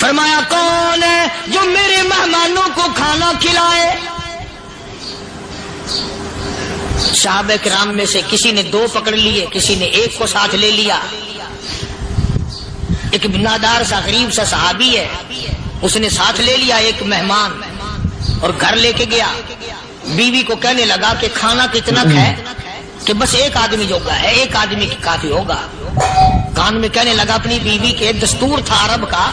فرمایا کون ہے جو میرے مہمانوں کو کھانا کھلائے؟ صحابہ کرام میں سے کسی نے 2 پکڑ لیے، کسی نے 1 کو ساتھ لے لیا۔ ایک بنادار سا غریب سا صحابی ہے، اس نے ساتھ لے لیا ایک مہمان اور گھر لے کے گیا۔ بیوی کو کہنے لگا کہ کھانا کتنا ہے؟ کہ بس 1 آدمی جو ہے 1 آدمی کی کافی ہوگا۔ کان میں کہنے لگا اپنی بیوی کے، دستور تھا عرب کا،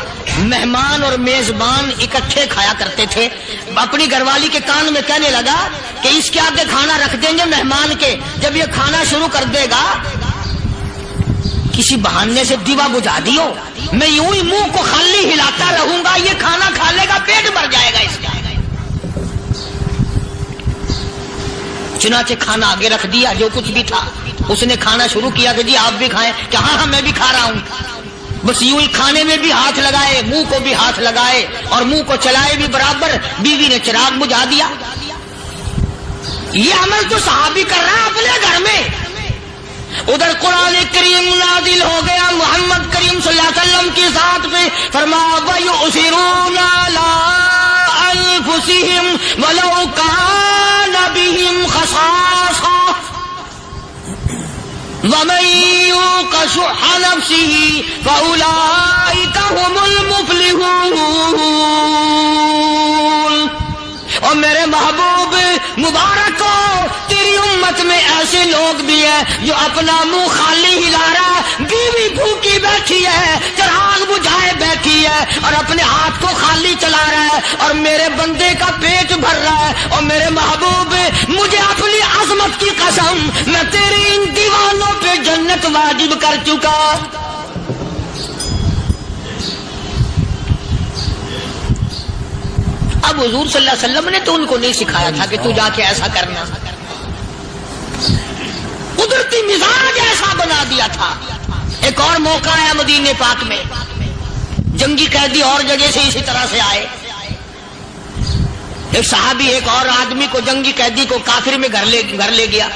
مہمان اور میزبان اکٹھے کھایا کرتے تھے۔ اپنی گھر والی کے کان میں کہنے لگا کہ اس کے آگے کھانا رکھ دیں گے مہمان کے، جب یہ کھانا شروع کر دے گا کسی بہانے سے دیوا بجھا دیو، میں یوں ہی منہ کو خالی ہلاتا رہوں گا، یہ کھانا کھا لے گا، پیٹ بھر جائے گا اس کا۔ چنانچہ کھانا آگے رکھ دیا، جو کچھ بھی تھا۔ اس نے کھانا شروع کیا کہ جی آپ بھی کھائیں، کہ ہاں ہاں میں بھی کھا رہا ہوں۔ بس یوں ہی کھانے میں بھی ہاتھ لگائے، منہ کو بھی ہاتھ لگائے اور منہ کو چلائے بھی برابر۔ بیوی نے چراغ بجھا دیا۔ یہ عمل تو صحابی کر رہا ہے اپنے گھر میں۔ ادھر قرآن کریم نازل ہو گیا محمد کریم صلی اللہ علیہ وسلم کی ذات پہ، فرمایا وَيُؤْثِرُونَ عَلَىٰ أَنفُسِهِمْ وَلَوْ كَانَ بِهِمْ خَصَاصَةٌ وَمَن يُوقَ شُحَّ نَفْسِهِ فَأُولَٰئِكَ هُمُ الْمُفْلِحُونَ۔ اور میرے محبوب مبارک ہو، تیری امت میں ایسے لوگ بھی ہیں جو اپنا منہ خالی ہلا رہا ہے، بیوی بھوکی بیٹھی ہے، چراغ بجھائے بیٹھی ہے اور اپنے ہاتھ کو خالی چلا رہا ہے اور میرے بندے کا پیٹ بھر رہا ہے۔ اور میرے محبوب مجھے اپنی عظمت کی قسم، میں تیرے ان دیوانوں پہ جنت واجب کر چکا۔ اب حضور صلی اللہ علیہ وسلم نے تو ان کو نہیں سکھایا تھا کہ تو جا کے ایسا کرنا، قدرتی مزاج ایسا بنا دیا تھا۔ ایک اور موقع آیا مدینے پاک میں، جنگی قیدی اور جگہ سے اسی طرح سے آئے۔ ایک صحابی ایک اور آدمی کو، جنگی قیدی کو کافر میں گھر لے گیا۔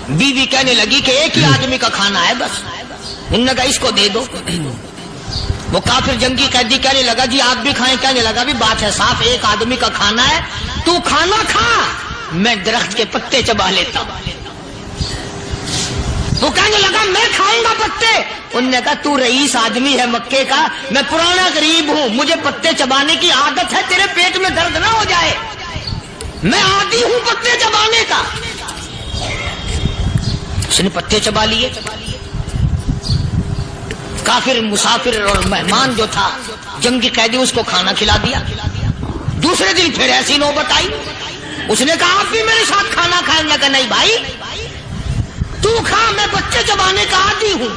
بیوی کہنے لگی کہ 1 ہی آدمی کا کھانا ہے بس، انہوں نے کہا اس کو دے دو۔ وہ کافر جنگی قیدی کہنے لگا جی آپ بھی کھائیں، کہنے لگا بھی بات ہے صاف، 1 آدمی کا کھانا ہے، تو کھانا کھا، میں درخت کے پتے چبا لیتا ہوں۔ وہ کہنے لگا میں کھاؤں گا پتے۔ انہوں نے کہا تو رئیس آدمی ہے مکے کا، میں پرانا غریب ہوں، مجھے پتے چبانے کی عادت ہے، تیرے پیٹ میں درد نہ ہو جائے، میں عادی ہوں پتے چبانے کا۔ اس نے پتے چبا لیے۔ کافر مسافر اور مہمان جو تھا جنگی قیدی، اس کو کھانا کھلا دیا۔ دوسرے دن پھر ایسی نوبت آئی، اس نے کہا آپ بھی میرے ساتھ کھانا کھائیں گے؟ کہ نہیں بھائی تو کھا، میں بچے چبانے کا عادی ہوں۔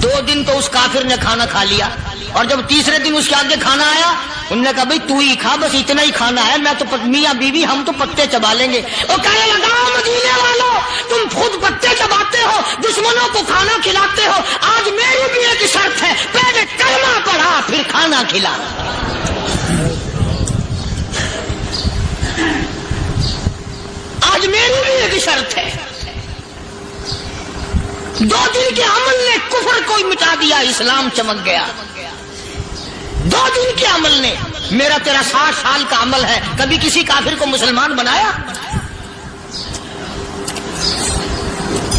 2 دن تو اس کافر نے کھانا کھا لیا، اور جب تیسرے دن اس کے آگے کھانا آیا، انہوں نے کہا بھائی تو ہی کھا، بس اتنا ہی کھانا ہے، میں تو میاں بیوی ہم تو پتے چبا لیں گے۔ اور کہنے لگا مدینے والوں، تم خود پتے چباتے ہو، دشمنوں کو کھانا کھلاتے ہو، آج میری بھی ایک شرط ہے، پہلے کلمہ پڑھا پھر کھانا کھلا۔ آج میری بھی ایک شرط ہے۔ 2 دن کے عمل نے کفر کو مٹا دیا، اسلام چمک گیا۔ 2 دن کے عمل نے، میرا تیرا 60 سال کا عمل ہے، کبھی کسی کافر کو مسلمان بنایا؟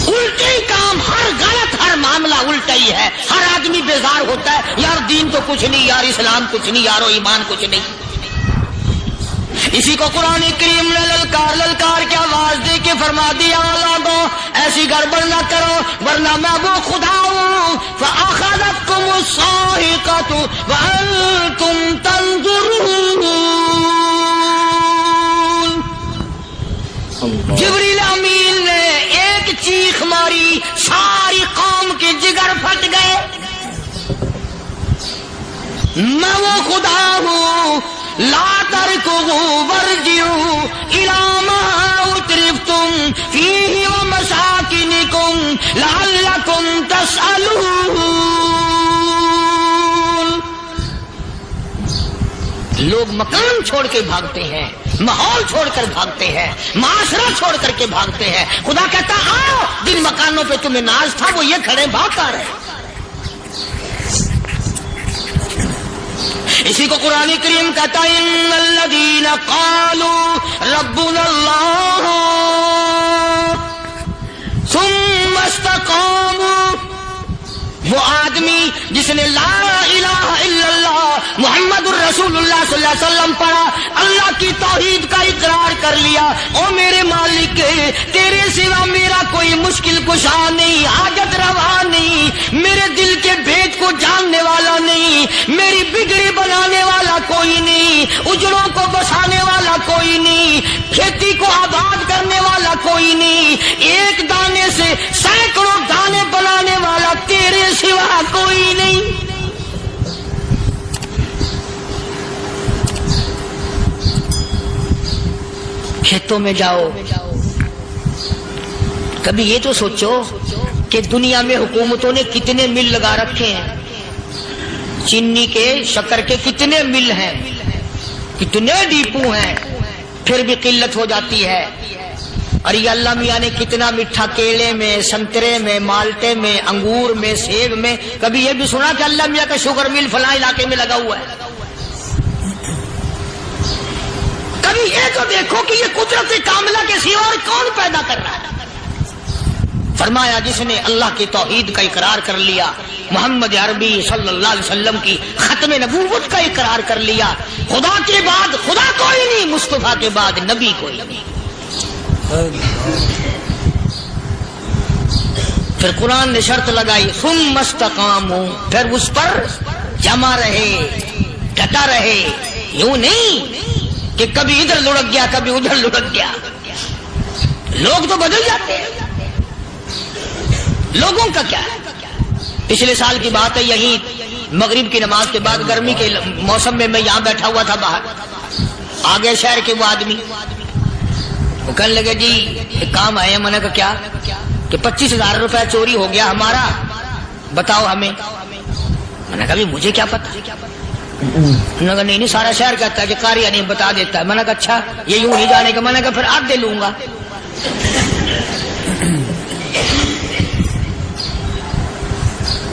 الٹے ہی کام، ہر غلط، ہر معاملہ الٹا ہی ہے۔ ہر آدمی بیزار ہوتا ہے، یار دین تو کچھ نہیں، یار اسلام کچھ نہیں، یارو ایمان کچھ نہیں۔ اسی کو قرآن کریم نے للکار کے آواز دے کے فرما دیا لوگوں ایسی گڑبڑ نہ کرو ورنہ میں وہ خدا ہوں فأخذتكم الصاعقة وأنتم تنظرون۔ جبریل امین نے ایک چیخ ماری، ساری قوم کے جگر پھٹ گئے۔ میں وہ خدا ہوں لا تركضوا وارجعوا إلى ما أترفتم فيه ومساكنكم لعلكم تسألون۔ لوگ مکان چھوڑ کے بھاگتے ہیں، ماحول چھوڑ کر بھاگتے ہیں، معاشرہ چھوڑ کر کے بھاگتے ہیں۔ خدا کہتا آؤ، جن مکانوں پہ تمہیں ناز تھا وہ یہ کھڑے بھاگ کر رہے۔ اسی کو قرآن کریم کہتا ہے ان الذین قالوا ربنا اللہ ثم استقاموا، وہ آدمی جس نے لا الہ الا اللہ محمد الرسول اللہ صلی اللہ علیہ وسلم پڑھا، اللہ کی توحید کا اقرار کر لیا، او میرے مالک تیرے سوا میرا کوئی مشکل کشا نہیں، حاجت روا نہیں، میرے دل کے بھید کو جاننے والا نہیں، میری بگڑی بنانے والا کوئی نہیں، اجڑوں کو بسانے والا کوئی نہیں، کھیتی کو آباد کرنے والا کوئی نہیں، ایک دانے سے سینکڑوں دانے بنانے والا تیرے سوا کوئی نہیں۔ کھیتوں میں جاؤ، کبھی یہ تو سوچو کہ دنیا میں حکومتوں نے کتنے مل لگا رکھے ہیں، چینی کے شکر کے کتنے مل ہیں، کتنے ڈیپو ہیں، پھر بھی قلت ہو جاتی ہے۔ اور یہ اللہ میاں نے کتنا میٹھا کیلے میں، سنترے میں، مالٹے میں، انگور میں، سیب میں، کبھی یہ بھی سنا کہ اللہ میاں کا شوگر مل فلاں علاقے میں لگا ہوا ہے؟ کبھی یہ تو دیکھو کہ یہ قدرت کاملہ کے سوا اور کون پیدا کر رہا ہے؟ فرمایا جس نے اللہ کی توحید کا اقرار کر لیا، محمد عربی صلی اللہ علیہ وسلم کی ختم نبوت کا اقرار کر لیا، خدا کے بعد خدا کوئی نہیں، مصطفیٰ کے بعد نبی کوئی نہیں۔ پھر قرآن نے شرط لگائی ثم استقاموا، پھر اس پر جمع رہے، ڈٹا رہے، یوں نہیں کہ کبھی ادھر لڑک گیا کبھی ادھر لڑک گیا۔ لوگ تو بدل جاتے ہیں، لوگوں کا کیا ہے؟ پچھلے سال کی بات ہے، یہی مغرب کی نماز کے بعد گرمی کے موسم میں میں یہاں بیٹھا ہوا تھا باہر، آگے شہر کے وہ آدمی وہ کہنے لگے جی ایک کام آئے ہیں۔ میں نے کہا کیا؟ کہ 25,000 روپے چوری ہو گیا ہمارا، بتاؤ ہمیں۔ میں نے کہا مجھے کیا پتا؟ انہوں نے کہا نہیں سارا شہر کہتا ہے کہ قاریہ نہیں بتا دیتا ہے۔ میں نے کہا اچھا یہ یوں نہیں جانے کا؟ میں نے کہا پھر آپ دے لوں گا۔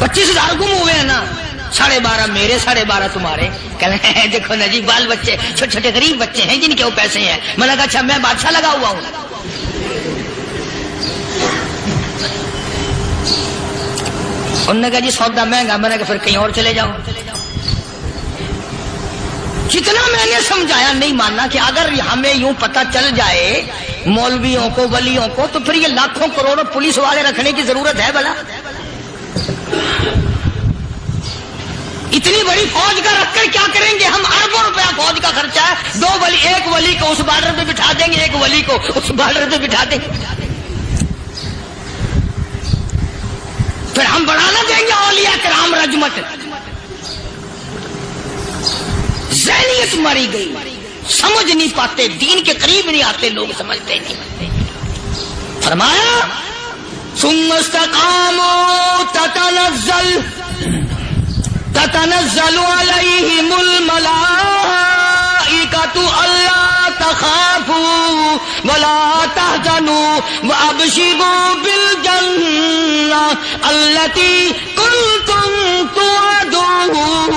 25,000 گم ہوئے ہیں نا، 12.5 میرے 12.5 تمہارے۔ کہنے ہیں دیکھو نا جی بال بچے چھوٹے چھوٹے غریب بچے ہیں جن کے وہ پیسے ہیں۔ میں نے کہا اچھا میں بادشاہ لگا ہوا ہوں؟ انہوں نے کہا جی سودا مہنگا۔ میں نے کہا پھر کہیں اور چلے جاؤ۔ جتنا میں نے سمجھایا نہیں ماننا کہ اگر ہمیں یوں پتہ چل جائے مولویوں کو ولیوں کو تو پھر یہ لاکھوں کروڑوں پولیس والے رکھنے کی ضرورت ہے بھلا؟ اتنی بڑی فوج کا رکھ کر کیا کریں گے ہم؟ اربوں روپیہ فوج کا خرچہ ہے، ایک ولی کو اس بارڈر پہ بٹھا دیں گے، ایک ولی کو اس بارڈر پہ بٹھا دیں گے، پھر ہم بڑھانا دیں گے اولیاء کرام رجمت۔ ذہنیت ماری گئی، سمجھ نہیں پاتے، دین کے قریب نہیں آتے لوگ، سمجھتے نہیں۔ فرمایا ثم استقاموا تتنزل علیہم الملائکۃ الا تخافوا ولا تحزنوا وابشروا بالجنہ التی کنتم توعدون۔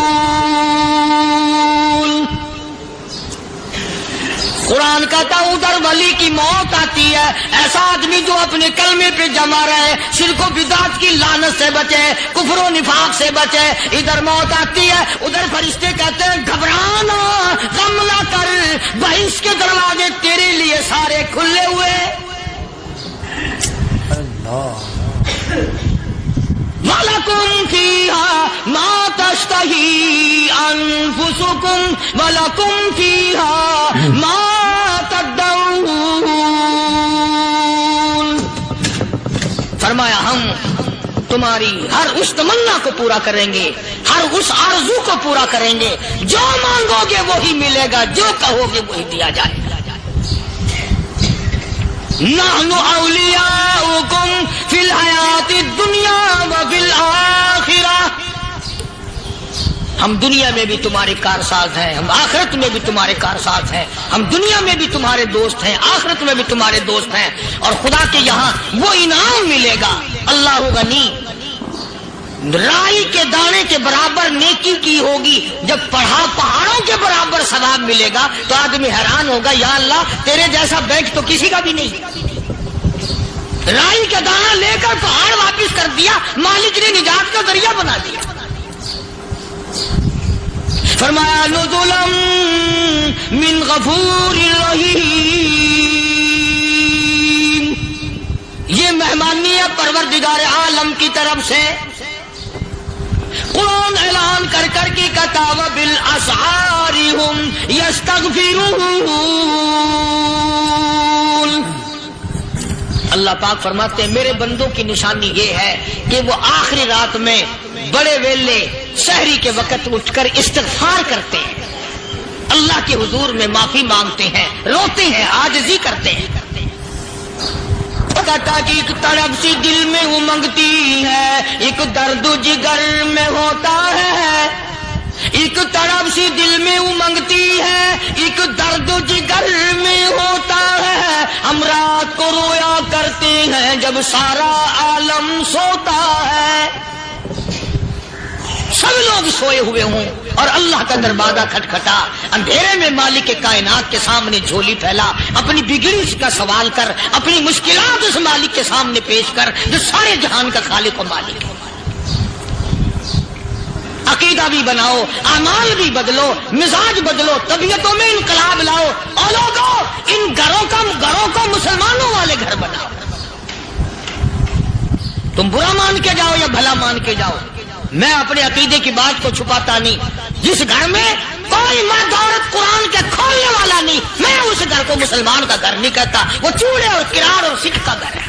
قرآن کہتا ادھر ولی کی موت آتی ہے، ایسا آدمی جو اپنے کلمے پہ جمع رہے، شرک و بدعت کی لعنت سے بچے، کفر و نفاق سے بچے۔ ادھر موت آتی ہے، ادھر فرشتے کہتے ہیں گھبرانا، غم نہ کر، بہشت کے دروازے تیرے لیے سارے کھلے ہوئے۔ وَلَكُمْ فِيهَا مَا تَشْتَهِي أَنفُسُكُمْ وَلَكُمْ فِيهَا مَا تَدَّعُونَ۔ فرمایا ہم تمہاری ہر اس تمنا کو پورا کریں گے، ہر اس آرزو کو پورا کریں گے، جو مانگو گے وہی ملے گا، جو کہو گے وہی دیا جائے گا۔ نحن اولیاؤکم فی الحیات الدنیا وفی الآخرہ، ہم دنیا میں بھی تمہارے کارساز ہیں، ہم آخرت میں بھی تمہارے کارساز ہیں، ہم دنیا میں بھی تمہارے دوست ہیں، آخرت میں بھی تمہارے دوست ہیں، اور خدا کے یہاں وہ انعام ملے گا۔ اللہ غنی رائی کے دانے کے برابر نیکی کی ہوگی، جب پڑھا پہاڑوں کے برابر ثواب ملے گا تو آدمی حیران ہوگا، یا اللہ تیرے جیسا بینک تو کسی کا بھی نہیں۔ رائی کا دانہ لے کر پہاڑ واپس کر دیا، مالک نے نجات کا ذریعہ بنا دیا۔ فرمایا نزلا من غفور رحیم، یہ مہمانی ہے پروردگار عالم کی طرف سے۔ قرآن اعلان کر کر کے کہتا وبالاسحار ہم یستغفرون، اللہ پاک فرماتے ہیں میرے بندوں کی نشانی یہ ہے کہ وہ آخری رات میں بڑے ویلے سحری کے وقت اٹھ کر استغفار کرتے ہیں، اللہ کے حضور میں معافی مانگتے ہیں، روتے ہیں، عاجزی کرتے ہیں۔ کہتا کہ ایک تڑپ سی دل میں امنگتی ہے، ایک درد جگر میں ہوتا ہے، ایک تڑپ سی دل میں امنگتی ہے، ایک درد جگر میں ہوتا ہے، ہم رات کو رویا کرتے ہیں جب سارا عالم سوتا ہے۔ سب لوگ سوئے ہوئے ہوں اور اللہ کا دروازہ کھٹکھٹا، اندھیرے میں مالک کائنات کے سامنے جھولی پھیلا، اپنی بگڑی کا سوال کر، اپنی مشکلات اس مالک کے سامنے پیش کر جو سارے جہان کا خالق و مالک ہے۔ عقیدہ بھی بناؤ، اعمال بھی بدلو، مزاج بدلو، طبیعتوں میں انقلاب لاؤ، اور لوگوں ان گھروں کو مسلمانوں والے گھر بناؤ۔ تم برا مان کے جاؤ یا بھلا مان کے جاؤ، میں اپنے عقیدے کی بات کو چھپاتا نہیں۔ جس گھر میں کوئی مرد عورت قرآن کے کھولنے والا نہیں، میں اس گھر کو مسلمان کا گھر نہیں کہتا، وہ چوڑے اور کرار اور سکھ کا گھر ہے۔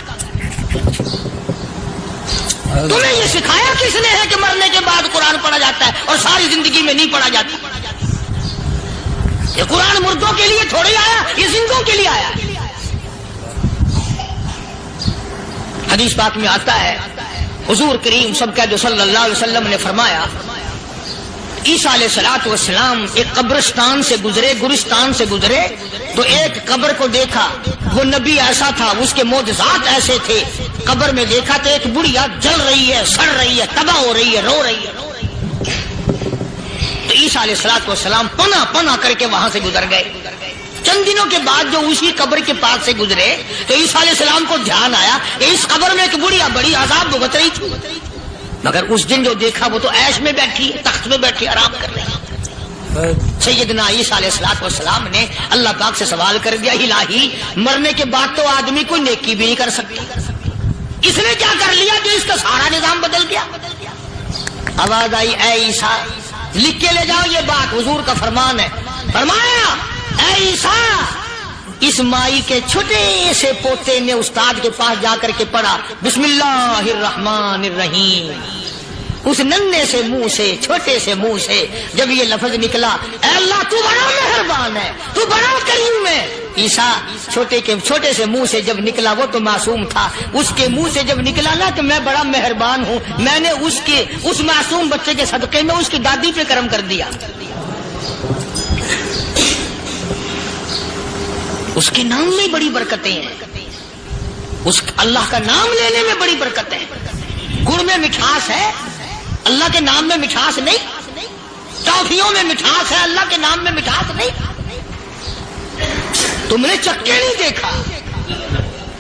تمہیں یہ سکھایا کس نے ہے کہ مرنے کے بعد قرآن پڑھا جاتا ہے اور ساری زندگی میں نہیں پڑھا جاتا؟ یہ قرآن مردوں کے لیے تھوڑی آیا، یہ زندوں کے لیے آیا۔ حدیث پاک میں آتا ہے حضور کریم سب کا جو صلی اللہ علیہ وسلم نے فرمایا، عیسیٰ علیہ الصلوۃ والسلام ایک قبرستان سے گزرے، گورستان سے گزرے تو ایک قبر کو دیکھا، وہ نبی ایسا تھا، اس کے معجزات ایسے تھے۔ قبر میں دیکھا تو ایک بڑھیا جل رہی ہے، سڑ رہی ہے، تباہ ہو رہی ہے، رو رہی ہے۔ تو عیسیٰ علیہ الصلوۃ والسلام پناہ کر کے وہاں سے گزر گئے۔ چند دنوں کے بعد جو اسی قبر کے پاس سے گزرے تو عیسیٰ علیہ السلام کو دھیان آیا کہ اس قبر میں ایک بڑھیا بڑی عذاب بھگت رہی تھی، مگر اس دن جو دیکھا وہ تو عیش میں بیٹھی، تخت میں بیٹھی آرام کر رہی ہے۔ سیدنا عیسیٰ علیہ الصلوۃ والسلام نے اللہ پاک سے سوال کر دیا، الہی مرنے کے بعد تو آدمی کوئی نیکی بھی نہیں کر سکتا، اس نے کیا کر لیا کہ اس کا سارا نظام بدل گیا؟ آواز آئی، اے عیسیٰ لکھ کے لے جاؤ یہ بات، حضور کا فرمان ہے۔ فرمایا اے عیسیٰ، اس مائی کے چھوٹے سے پوتے نے استاد کے پاس جا کر کے پڑھا بسم اللہ الرحمن الرحیم، اس ننھے سے منہ سے، چھوٹے سے منہ سے جب یہ لفظ نکلا، اے اللہ تو بڑا مہربان ہے، تو بڑا کریم ہے۔ عیسیٰ چھوٹے سے منہ سے جب نکلا، وہ تو معصوم تھا، اس کے منہ سے جب نکلا نا کہ میں بڑا مہربان ہوں، میں نے اس معصوم بچے کے صدقے میں اس کی دادی پہ کرم کر دیا۔ اس کے نام میں بڑی برکتیں ہیں، اس اللہ کا نام لینے میں بڑی برکتیں ہیں۔ گڑ میں مٹھاس ہے، اللہ کے نام میں مٹھاس نہیں۔ ٹافیوں میں مٹھاس ہے، اللہ کے نام میں مٹھاس نہیں۔ تم نے چکھ کے نہیں دیکھا،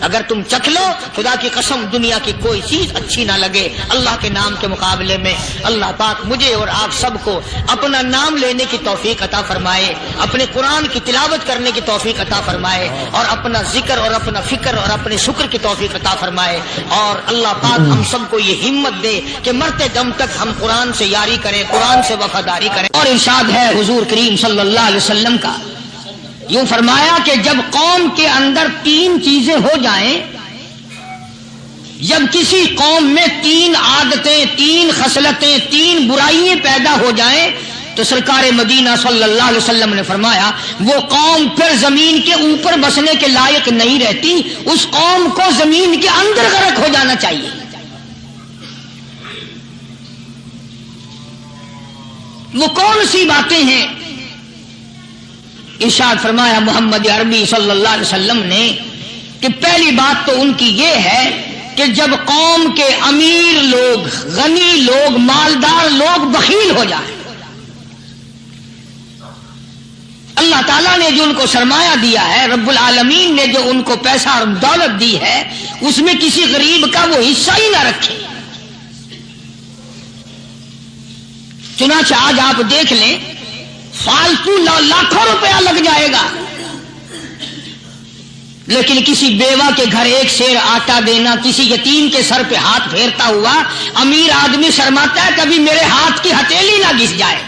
اگر تم چکھ لو خدا کی قسم دنیا کی کوئی چیز اچھی نہ لگے اللہ کے نام کے مقابلے میں۔ اللہ پاک مجھے اور آپ سب کو اپنا نام لینے کی توفیق عطا فرمائے، اپنے قرآن کی تلاوت کرنے کی توفیق عطا فرمائے، اور اپنا ذکر اور اپنا فکر اور اپنے شکر کی توفیق عطا فرمائے، اور اللہ پاک ہم سب کو یہ ہمت دے کہ مرتے دم تک ہم قرآن سے یاری کریں، قرآن سے وفاداری کریں۔ اور ارشاد ہے حضور کریم صلی اللہ علیہ وسلم کا، یوں فرمایا کہ جب قوم کے اندر تین چیزیں ہو جائیں، جب کسی قوم میں تین عادتیں، تین خصلتیں، تین برائیاں پیدا ہو جائیں تو سرکار مدینہ صلی اللہ علیہ وسلم نے فرمایا وہ قوم پھر زمین کے اوپر بسنے کے لائق نہیں رہتی، اس قوم کو زمین کے اندر غرق ہو جانا چاہیے۔ وہ کون سی باتیں ہیں؟ ارشاد فرمایا محمد عربی صلی اللہ علیہ وسلم نے کہ پہلی بات تو ان کی یہ ہے کہ جب قوم کے امیر لوگ، غنی لوگ، مالدار لوگ بخیل ہو جائیں، اللہ تعالیٰ نے جو ان کو سرمایہ دیا ہے، رب العالمین نے جو ان کو پیسہ اور دولت دی ہے، اس میں کسی غریب کا وہ حصہ ہی نہ رکھے۔ چنانچہ آج آپ دیکھ لیں، فالتو لاکھوں روپیہ لگ جائے گا، لیکن کسی بیوہ کے گھر ایک سیر آٹا دینا، کسی یتیم کے سر پہ ہاتھ پھیرتا ہوا امیر آدمی شرماتا ہے کبھی میرے ہاتھ کی ہتھیلی نہ گھس جائے۔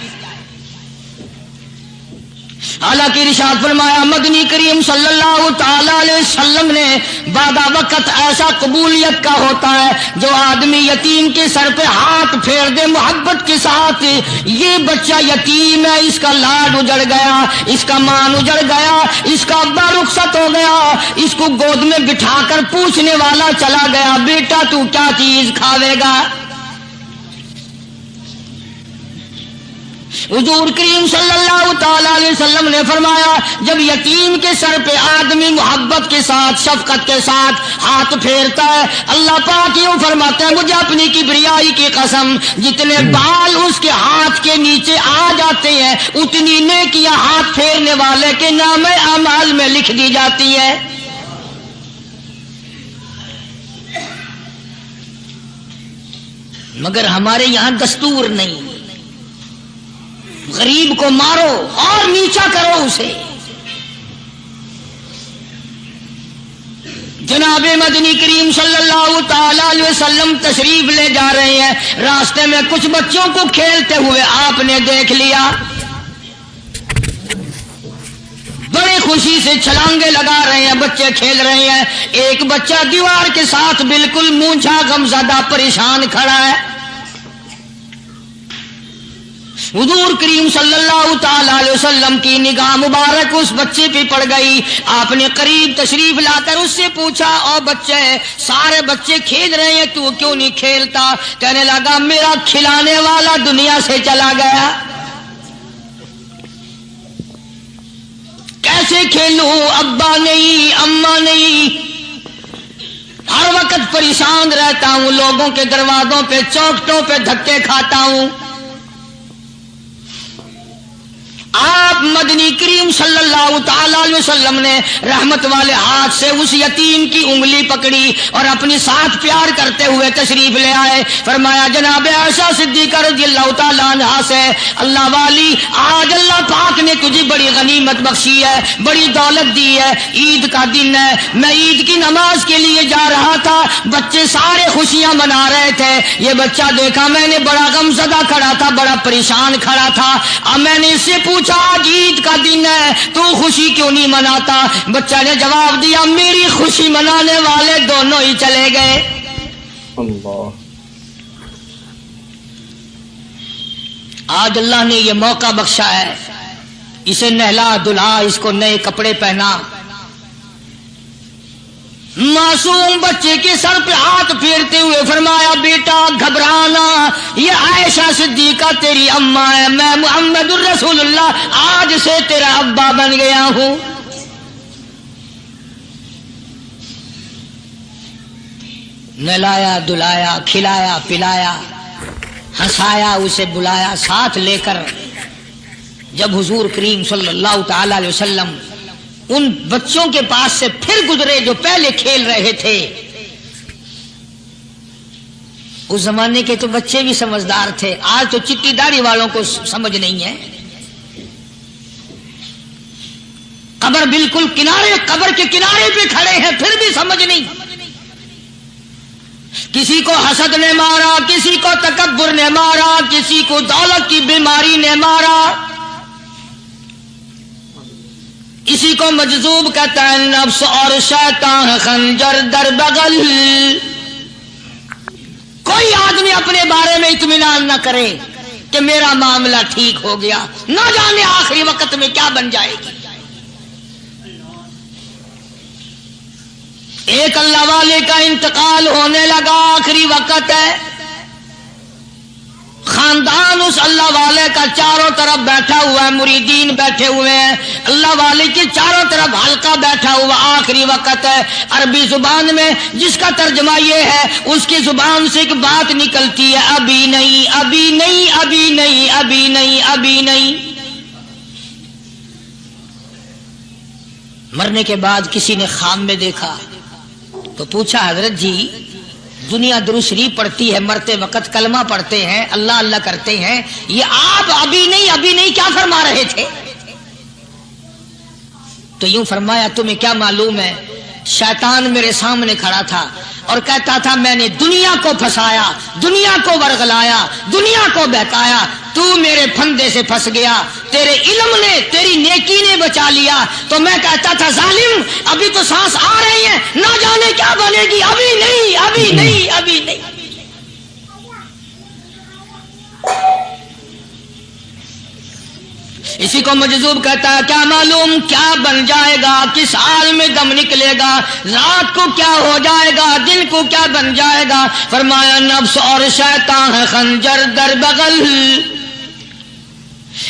حالانکہ ارشاد فرمایا مدنی کریم صلی اللہ تعالی علیہ وسلم نے بعد وقت ایسا قبولیت کا ہوتا ہے جو آدمی یتیم کے سر پہ ہاتھ پھیر دے محبت کے ساتھ، یہ بچہ یتیم ہے، اس کا لاڈ اجڑ گیا، اس کا مان اجڑ گیا، اس کا ابا رخصت ہو گیا، اس کو گود میں بٹھا کر پوچھنے والا چلا گیا، بیٹا تو کیا چیز کھاوے گا؟ حضور کریم صلی اللہ تعالی علیہ وسلم نے فرمایا جب یتیم کے سر پہ آدمی محبت کے ساتھ، شفقت کے ساتھ ہاتھ پھیرتا ہے، اللہ پاک یوں فرماتا ہے مجھے اپنی کبریائی کی قسم جتنے بال اس کے ہاتھ کے نیچے آ جاتے ہیں اتنی نیکیاں ہاتھ پھیرنے والے کے نام اعمال میں لکھ دی جاتی ہے۔ مگر ہمارے یہاں دستور نہیں، غریب کو مارو اور نیچا کرو اسے۔ جناب مدنی کریم صلی اللہ تعالی علیہ وسلم تشریف لے جا رہے ہیں، راستے میں کچھ بچوں کو کھیلتے ہوئے آپ نے دیکھ لیا، بڑے خوشی سے چھلانگے لگا رہے ہیں، بچے کھیل رہے ہیں، ایک بچہ دیوار کے ساتھ بالکل مونجھا غمزدہ پریشان کھڑا ہے۔ حضور کریم صلی اللہ تعالی علیہ وسلم کی نگاہ مبارک اس بچے پہ پڑ گئی، آپ نے قریب تشریف لا کر اس سے پوچھا او بچے، سارے بچے کھیل رہے ہیں تو کیوں نہیں کھیلتا؟ کہنے لگا میرا کھلانے والا دنیا سے چلا گیا، کیسے کھیلوں؟ ابا نہیں، اماں نہیں، ہر وقت پریشان رہتا ہوں، لوگوں کے دروازوں پہ چوکھٹوں پہ دھکے کھاتا ہوں۔ آپ مدنی کریم صلی اللہ تعالی علیہ وسلم نے رحمت والے ہاتھ سے اس یتیم کی انگلی پکڑی اور اپنی ساتھ پیار کرتے ہوئے تشریف لے آئے، فرمایا جناب عائشہ صدیقہ رضی اللہ تعالی عنہا سے اللہ والی آج اللہ پاک نے تجھے بڑی غنیمت بخشی ہے، بڑی دولت دی ہے، عید کا دن ہے، میں عید کی نماز کے لیے جا رہا تھا، بچے سارے خوشیاں منا رہے تھے، یہ بچہ دیکھا میں نے بڑا غمزدہ کھڑا تھا، بڑا پریشان کھڑا تھا، اب میں نے اس سے پوچھا آج عید کا دن ہے تو خوشی کیوں نہیں مناتا؟ بچہ نے جواب دیا میری خوشی منانے والے دونوں ہی چلے گئے۔ اللہ، آج اللہ نے یہ موقع بخشا ہے، اسے نہلا دھلا، اس کو نئے کپڑے پہنا، معصوم بچے کے سر پہ ہاتھ پھیرتے ہوئے فرمایا بیٹا گھبرانا، یہ عائشہ صدیقہ تیری اماں ہے، میں محمد الرسول اللہ آج سے تیرا ابا بن گیا ہوں۔ نہلایا دھلایا، کھلایا پلایا، ہنسایا، اسے بلایا ساتھ لے کر، جب حضور کریم صلی اللہ تعالی علیہ وسلم ان بچوں کے پاس سے پھر گزرے جو پہلے کھیل رہے تھے، اس زمانے کے تو بچے بھی سمجھدار تھے، آج تو چٹی داڑھی والوں کو سمجھ نہیں ہے، قبر بالکل کنارے، قبر کے کنارے پہ کھڑے ہیں پھر بھی سمجھ نہیں، کسی کو حسد نے مارا، کسی کو تکبر نے مارا، کسی کو دولت کی بیماری نے مارا، کسی کو مجذوب کہتا ہے نفس اور شیطان خنجر در بغل۔ کوئی آدمی اپنے بارے میں اطمینان نہ کرے کہ میرا معاملہ ٹھیک ہو گیا، نہ جانے آخری وقت میں کیا بن جائے گی۔ ایک اللہ والے کا انتقال ہونے لگا، آخری وقت ہے، خاندان اس اللہ والے کا چاروں طرف بیٹھا ہوا ہے، مریدین بیٹھے ہوئے ہیں، اللہ والے کے چاروں طرف حلقہ بیٹھا ہوا، آخری وقت ہے۔ عربی زبان میں جس کا ترجمہ یہ ہے، اس کی زبان سے ایک بات نکلتی ہے، ابھی نہیں، ابھی نہیں، ابھی نہیں، ابھی نہیں، ابھی نہیں۔ مرنے کے بعد کسی نے خواب میں دیکھا تو پوچھا، حضرت جی دنیا درود شریف پڑھتی ہے، مرتے وقت کلمہ پڑھتے ہیں، اللہ اللہ کرتے ہیں، یہ آپ ابھی نہیں ابھی نہیں کیا فرما رہے تھے؟ تو یوں فرمایا، تمہیں کیا معلوم ہے، شیطان میرے سامنے کھڑا تھا اور کہتا تھا میں نے دنیا کو پھنسایا، دنیا کو ورغلایا، دنیا کو بہکایا، تو میرے پھندے سے پھنس گیا، تیرے علم نے، تیری نیکی نے بچا لیا۔ تو میں کہتا تھا ظالم ابھی تو سانس آ رہی ہے، نہ جانے کیا بنے گی، ابھی نہیں، ابھی نہیں، ابھی نہیں۔ اسی کو مجذوب کہتا ہے، کیا معلوم کیا بن جائے گا، کس حال میں دم نکلے گا، رات کو کیا ہو جائے گا، دن کو کیا بن جائے گا۔ فرمایا نفس اور شیطان ہے خنجر در بغل،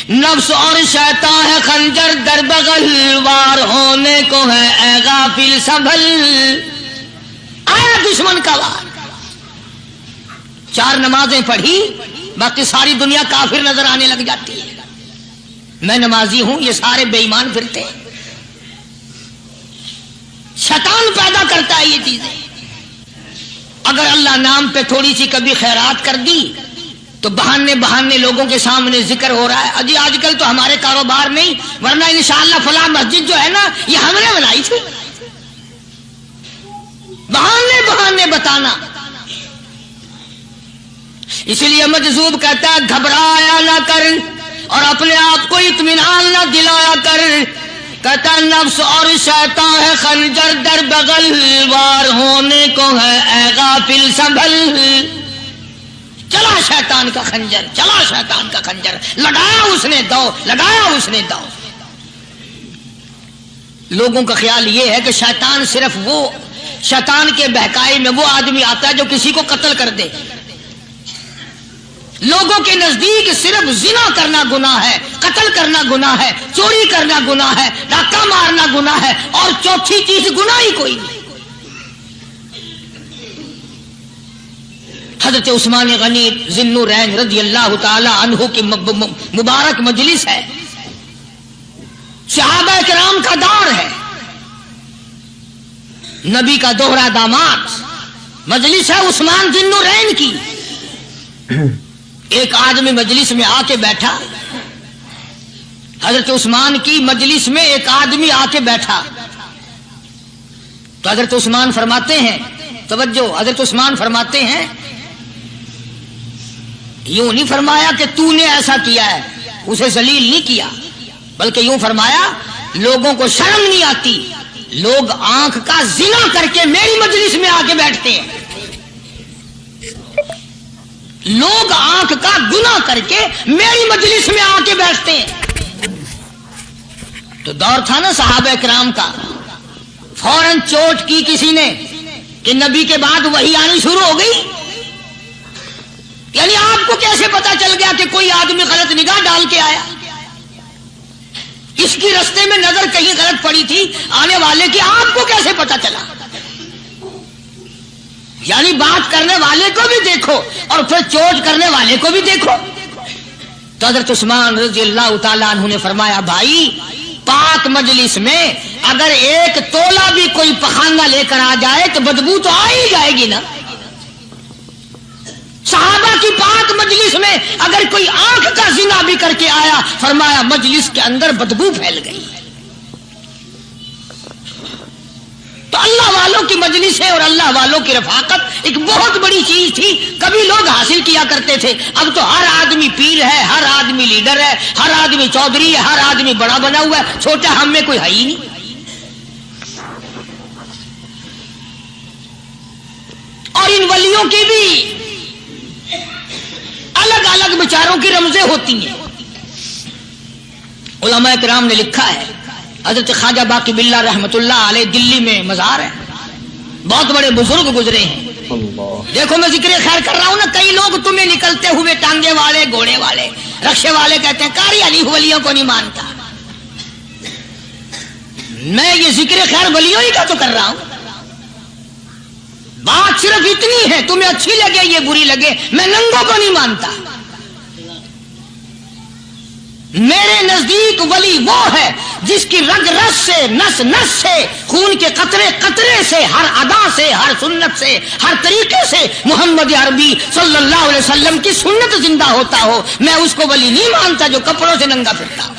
نفس اور شیطان ہے خنجر در بغل، وار ہونے کو ہے اے غافل سنبھل۔ آیا دشمن کا وار، 4 نمازیں پڑھی، باقی ساری دنیا کافر نظر آنے لگ جاتی ہے، میں نمازی ہوں، یہ سارے بے ایمان پھرتے ہیں۔ شیطان پیدا کرتا ہے یہ چیزیں۔ اگر اللہ نام پہ تھوڑی سی کبھی خیرات کر دی تو بہانے بہانے لوگوں کے سامنے ذکر ہو رہا ہے، اجی آج کل تو ہمارے کاروبار نہیں، ورنہ انشاءاللہ فلاں مسجد جو ہے نا یہ ہم نے بنائی تھی۔ بہانے بہانے بتانا۔ اسی لیے مجذوب کہتا ہے گھبرایا نہ کر اور اپنے آپ کو اطمینان نہ دلایا کر، کہتا نفس اور شیطان ہے خنجر در بغل، وار ہونے کو ہے اے غافل سنبھل۔ چلا شیطان کا خنجر، چلا شیطان کا خنجر، لگایا اس نے دو، لگایا اس نے دو۔ لوگوں کا خیال یہ ہے کہ شیطان صرف وہ، شیطان کے بہکائی میں وہ آدمی آتا ہے جو کسی کو قتل کر دے۔ لوگوں کے نزدیک صرف زنا کرنا گناہ ہے، قتل کرنا گناہ ہے، چوری کرنا گناہ ہے، ڈاکہ مارنا گناہ ہے، اور چوتھی چیز گناہ ہی کوئی نہیں۔ حضرت عثمان غنی ذی النورین رضی اللہ تعالی عنہ کی مبارک مجلس ہے، صحابہ کرام کا دور ہے، نبی کا دوہرا داماد، مجلس ہے عثمان ذی النورین کی۔ ایک آدمی مجلس میں آ کے بیٹھا، حضرت عثمان کی مجلس میں ایک آدمی آ کے بیٹھا تو حضرت عثمان فرماتے ہیں، توجہ، حضرت عثمان فرماتے ہیں، یوں نہیں فرمایا کہ تو نے ایسا کیا ہے، اسے ذلیل نہیں کیا، بلکہ یوں فرمایا لوگوں کو شرم نہیں آتی، لوگ آنکھ کا زنا کر کے میری مجلس میں آ کے بیٹھتے ہیں، لوگ آنکھ کا گناہ کر کے میری مجلس میں آ کے بیٹھتے ہیں۔ تو دور تھا نا صحابہ کرام کا، فوراً چوٹ کی کسی نے کہ نبی کے بعد وحی آنی شروع ہو گئی۔ یعنی آپ کو کیسے پتا چل گیا کہ کوئی آدمی غلط نگاہ ڈال کے آیا؟ اس کی رستے میں نظر کہیں غلط پڑی تھی آنے والے کی، آپ کو کیسے پتا چلا؟ یعنی بات کرنے والے کو بھی دیکھو اور پھر چوٹ کرنے والے کو بھی دیکھو۔ تو حضرت عثمان رضی اللہ تعالیٰ عنہ نے فرمایا، بھائی پاک مجلس میں اگر ایک تولا بھی کوئی پخانہ لے کر آ جائے تو بدبو تو آ ہی جائے گی نا۔ صحابہ کی پاک مجلس میں اگر کوئی آنکھ کا زنا بھی کر کے آیا، فرمایا مجلس کے اندر بدبو پھیل گئی۔ تو اللہ والوں کی مجلس ہے اور اللہ والوں کی رفاقت ایک بہت بڑی چیز تھی، کبھی لوگ حاصل کیا کرتے تھے، اب تو ہر آدمی پیر ہے، ہر آدمی لیڈر ہے، ہر آدمی چودھری ہے، ہر آدمی بڑا بنا ہوا ہے، چھوٹا ہم میں کوئی ہے ہی نہیں۔ اور ان ولیوں کی بھی الگ الگ بیچاروں کی رمزیں ہوتی ہیں۔ علماء کرام نے لکھا ہے، حضرت خواجہ باقی باللہ رحمت اللہ علیہ دلی میں مزار ہے، بہت بڑے بزرگ گزرے ہیں، اللہ دیکھو میں ذکر خیر کر رہا ہوں نا، کئی لوگ تمہیں نکلتے ہوئے ٹانگے والے، گھوڑے والے، رکشے والے کہتے ہیں قاری علی ولیوں کو نہیں مانتا. میں یہ ذکر خیر ولیوں ہی کا تو کر رہا ہوں. بات صرف اتنی ہے، تمہیں اچھی لگے یہ بری لگے، میں ننگوں کو نہیں مانتا. میرے نزدیک ولی وہ ہے جس کی رگ رس سے، نس نس سے، خون کے قطرے قطرے سے، ہر ادا سے، ہر سنت سے، ہر طریقے سے محمد عربی صلی اللہ علیہ وسلم کی سنت زندہ ہوتا ہو. میں اس کو ولی نہیں مانتا جو کپڑوں سے ننگا پھرتا ہو.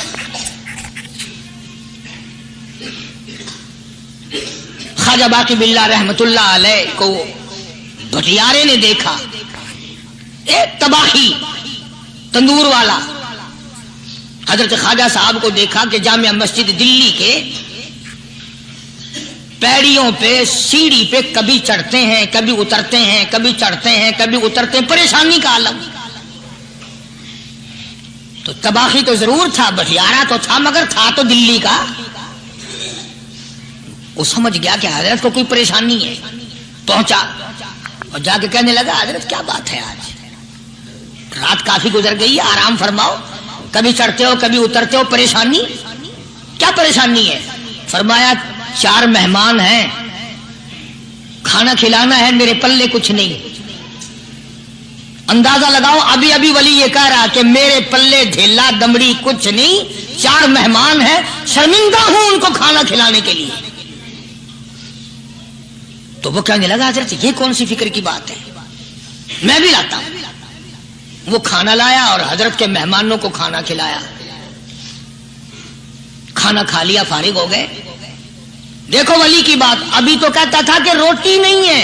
خواجہ باقی باللہ رحمت اللہ علیہ کو بھٹیارے نے دیکھا، ایک تباہی تندور والا. حضرت خواجہ صاحب کو دیکھا کہ جامع مسجد دلی کے پیڑیوں پہ، سیڑھی پہ کبھی چڑھتے ہیں، کبھی اترتے ہیں، کبھی چڑھتے ہیں، کبھی اترتے ہیں، پریشانی کا عالم. تو تباہی تو ضرور تھا، بھٹیارا تو تھا، مگر تھا تو دلی کا. وہ سمجھ گیا کہ حضرت کو کوئی پریشانی ہے. پہنچا اور جا کے کہنے لگا حضرت کیا بات ہے، آج رات کافی گزر گئی ہے، آرام فرماؤ، کبھی چڑھتے ہو کبھی اترتے ہو، پریشانی کیا پریشانی ہے؟ فرمایا 4 مہمان ہیں، کھانا کھلانا ہے، میرے پلے کچھ نہیں. اندازہ لگاؤ، ابھی ابھی ولی یہ کہہ رہا کہ میرے پلے ڈھیلا دمڑی کچھ نہیں، 4 مہمان ہیں، شرمندہ ہوں ان کو کھانا کھلانے کے لیے. تو وہ کہنے لگا حضرت یہ کون سی فکر کی بات ہے، میں بھی لاتا ہوں. وہ کھانا لایا اور حضرت کے مہمانوں کو کھانا کھلایا. کھانا کھا لیا، فارغ ہو گئے. دیکھو ولی کی بات، ابھی تو کہتا تھا کہ روٹی نہیں ہے،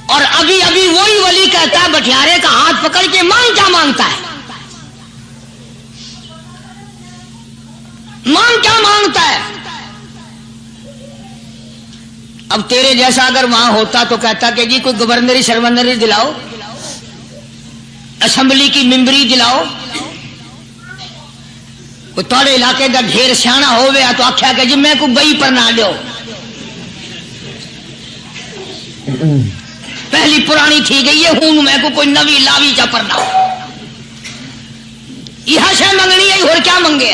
اور ابھی ابھی وہی ولی کہتا ہے بٹیارے کا ہاتھ پکڑ کے مانگ کیا مانگتا ہے، مانگ کیا مانگتا ہے. اب تیرے جیسا اگر وہاں ہوتا تو کہتا کہ جی کوئی گورنری سرورنری دلاؤ، اسمبلی کی ممبری دلاؤ. کوئی تھوڑے علاقے کا ڈھیر سیاح ہوئے تو آخیا کہ جی میں کو گئی پر نہ لو، پہلی پرانی تھی گئی ہے ہوں میں کو کوئی نوی لاوی چا پر نہ. یہ شے منگنی ہے اور کیا منگے.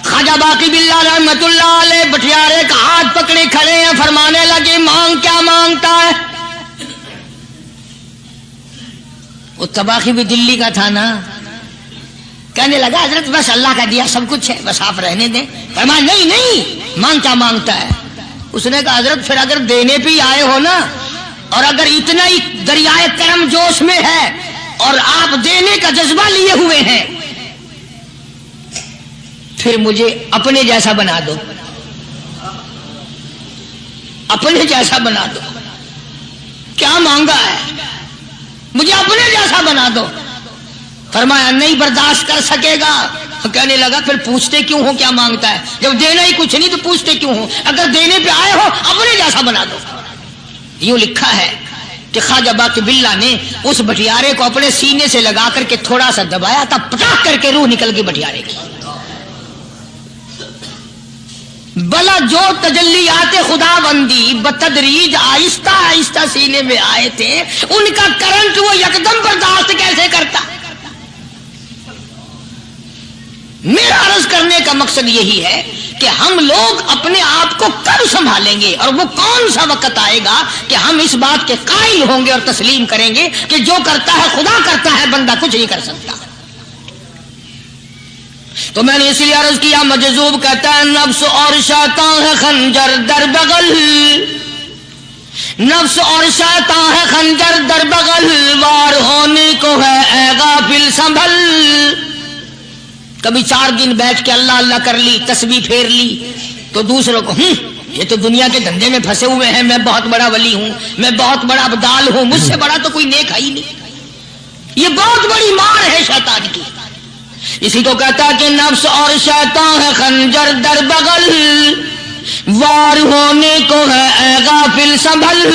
خواجہ باقی باللہ رحمت اللہ علیہ بٹیارے کا ہاتھ پکڑے کھڑے ہیں، فرمانے لگے مانگ کیا مانگتا ہے. وہ تباہی بھی دلی کا تھا نا. کہنے لگا حضرت بس اللہ کا دیا سب کچھ ہے، بس آپ رہنے دیں. فرمایا نہیں نہیں، مانگ کیا مانگتا ہے. اس نے کہا حضرت پھر اگر دینے پہ ہی آئے ہو نا، اور اگر اتنا ہی دریائے کرم جوش میں ہے اور آپ دینے کا جذبہ لیے ہوئے ہیں، پھر مجھے اپنے جیسا بنا دو، اپنے جیسا بنا دو. کیا مانگا ہے، مجھے اپنے جیسا بنا دو. فرمایا نہیں برداشت کر سکے گا. کہنے لگا پھر پوچھتے کیوں ہو کیا مانگتا ہے، جب دینا ہی کچھ نہیں تو پوچھتے کیوں ہو، اگر دینے پہ آئے ہو اپنے جیسا بنا دو. یوں لکھا ہے کہ خواجہ باقی باللہ نے اس بٹیارے کو اپنے سینے سے لگا کر کے تھوڑا سا دبایا تھا، پٹاخ کر کے روح نکل گئی بٹیارے کی. بلا جو تجلیات خدا بندی بتدریج آہستہ آہستہ سینے میں آئے تھے، ان کا کرنٹ وہ یکدم برداشت کیسے کرتا. میرا عرض کرنے کا مقصد یہی ہے کہ ہم لوگ اپنے آپ کو کب سنبھالیں گے، اور وہ کون سا وقت آئے گا کہ ہم اس بات کے قائل ہوں گے اور تسلیم کریں گے کہ جو کرتا ہے خدا کرتا ہے، بندہ کچھ نہیں کر سکتا. تو میں نے اس لیے عرض کیا، مجذوب کہتا ہے نفس اور شیطان ہے خنجر در بغل، نفس اور شیطان ہے خنجر در بغل، وار ہونے کو ہے اے غافل سنبھل. کبھی 4 دن بیٹھ کے اللہ اللہ کر لی، تسبیح پھیر لی، تو دوسروں کو یہ تو دنیا کے دھندے میں پھنسے ہوئے ہیں، میں بہت بڑا ولی ہوں، میں بہت بڑا ابدال ہوں، مجھ سے بڑا تو کوئی نیک ہے ہی نہیں. یہ بہت بڑی مار ہے شیطان کی. اسی کو کہتا کہ نفس اور شیطان ہے خنجر در بغل، وار ہونے کو ہے اے غافل سنبھل.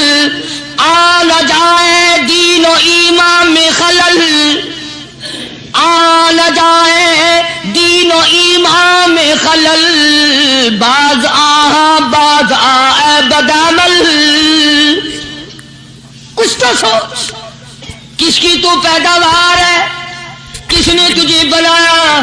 آ نہ جائے دین و ایمان میں خلل، آ نہ جائے دین و ایمان میں خلل، باز آ اے بدعمل. کچھ تو سوچ، کس کی تو پیداوار ہے، کس نے تجھے بنایا،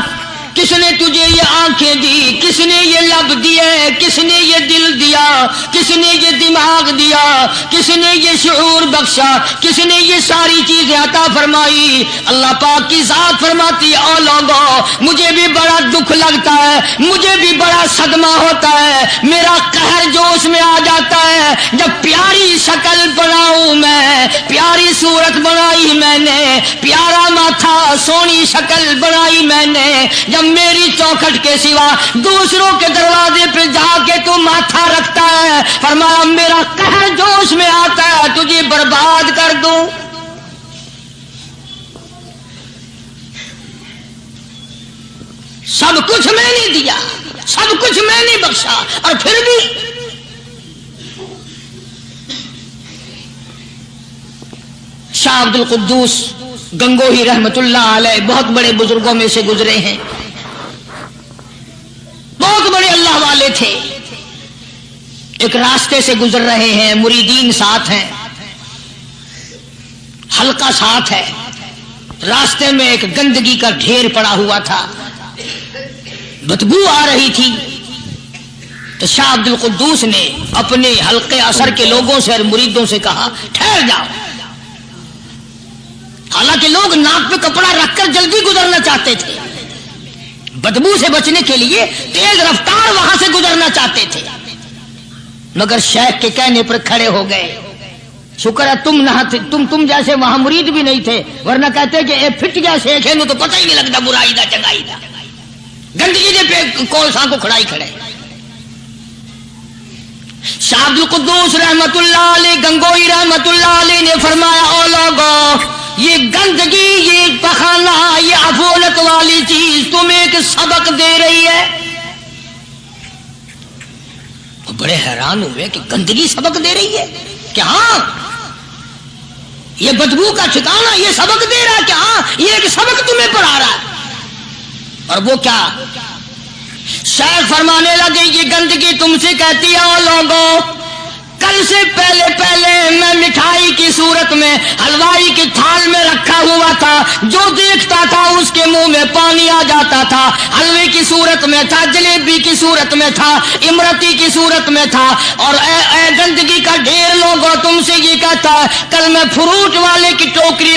کس نے تجھے یہ آنکھیں دی، کس نے یہ لب دیے، کس نے یہ دل دیا، کس نے یہ دماغ دیا، کس نے یہ شعور بخشا، کس نے یہ ساری چیزیں عطا فرمائی؟ اللہ پاک کی ذات فرماتی ہے او لوگوں مجھے بھی بڑا دکھ لگتا ہے، مجھے بھی بڑا صدمہ ہوتا ہے، میرا قہر جوش میں آ جاتا ہے جب پیاری شکل بناؤں میں، پیاری صورت بنائی میں نے، پیارا ماتھا سونی شکل بنائی میں نے، جب میری چوکھٹ کے سوا دوسروں کے دروازے پہ جا کے تو ماتھا رکھتا ہے، فرمایا میرا قہر جوش میں آتا ہے تجھے برباد کر دوں۔ سب کچھ میں نے دیا، سب کچھ میں نے بخشا، اور پھر بھی شاہ عبد القدوس گنگوہی رحمت اللہ علیہ بہت بڑے بزرگوں میں سے گزرے ہیں، بہت بڑے اللہ والے تھے۔ ایک راستے سے گزر رہے ہیں، مریدین ساتھ ہیں، حلقہ ساتھ ہے، راستے میں ایک گندگی کا ڈھیر پڑا ہوا تھا، بدبو آ رہی تھی، تو شاہ عبد القدوس نے اپنے حلقے اثر کے لوگوں سے اور مریدوں سے کہا ٹھہر جاؤ۔ حالانکہ لوگ ناک پہ کپڑا رکھ کر جلدی گزرنا چاہتے تھے، بدبو سے بچنے کے لیے تیز رفتار وہاں سے گزرنا چاہتے تھے، مگر شیخ کے کہنے پر کھڑے ہو گئے۔ شکر ہے تم نہ تھے، تم جیسے وہاں مرید بھی نہیں تھے، ورنہ کہتے کہ اے پھٹ گیا شیخ ہے تو پتہ ہی نہیں لگتا برائی دا چنگائی دا، گندگی دے پہ کولساں کو کھڑائی کھڑے۔ شاہ عبد القدوس رحمت اللہ علیہ گنگوئی رحمت اللہ علیہ نے فرمایا او لوگو یہ گندگی، یہ پخانہ، یہ عفولت والی چیز تمہیں ایک سبق دے رہی ہے۔ وہ بڑے حیران ہوئے کہ گندگی سبق دے رہی ہے کہ ہاں یہ بدبو کا ٹھکانہ یہ سبق دے رہا ہے کہ ہاں یہ ایک سبق تمہیں پڑھا رہا ہے۔ اور وہ کیا؟ شیخ فرمانے لگے یہ گندگی تم سے کہتی ہے او لوگوں کل سے پہلے میں مٹھائی کی صورت میں حلوائی کی تھال میں رکھا ہوا تھا، جو دیکھتا تھا اس کے منہ میں پانی آ جاتا تھا، حلوے کی صورت میں تھا، جلیبی کی صورت میں تھا، امرتی کی صورت میں تھا، اور اے گندگی کا ڈھیر لوگوں تم سے یہ کہتا ہے کل میں فروٹ والے کی ٹوکری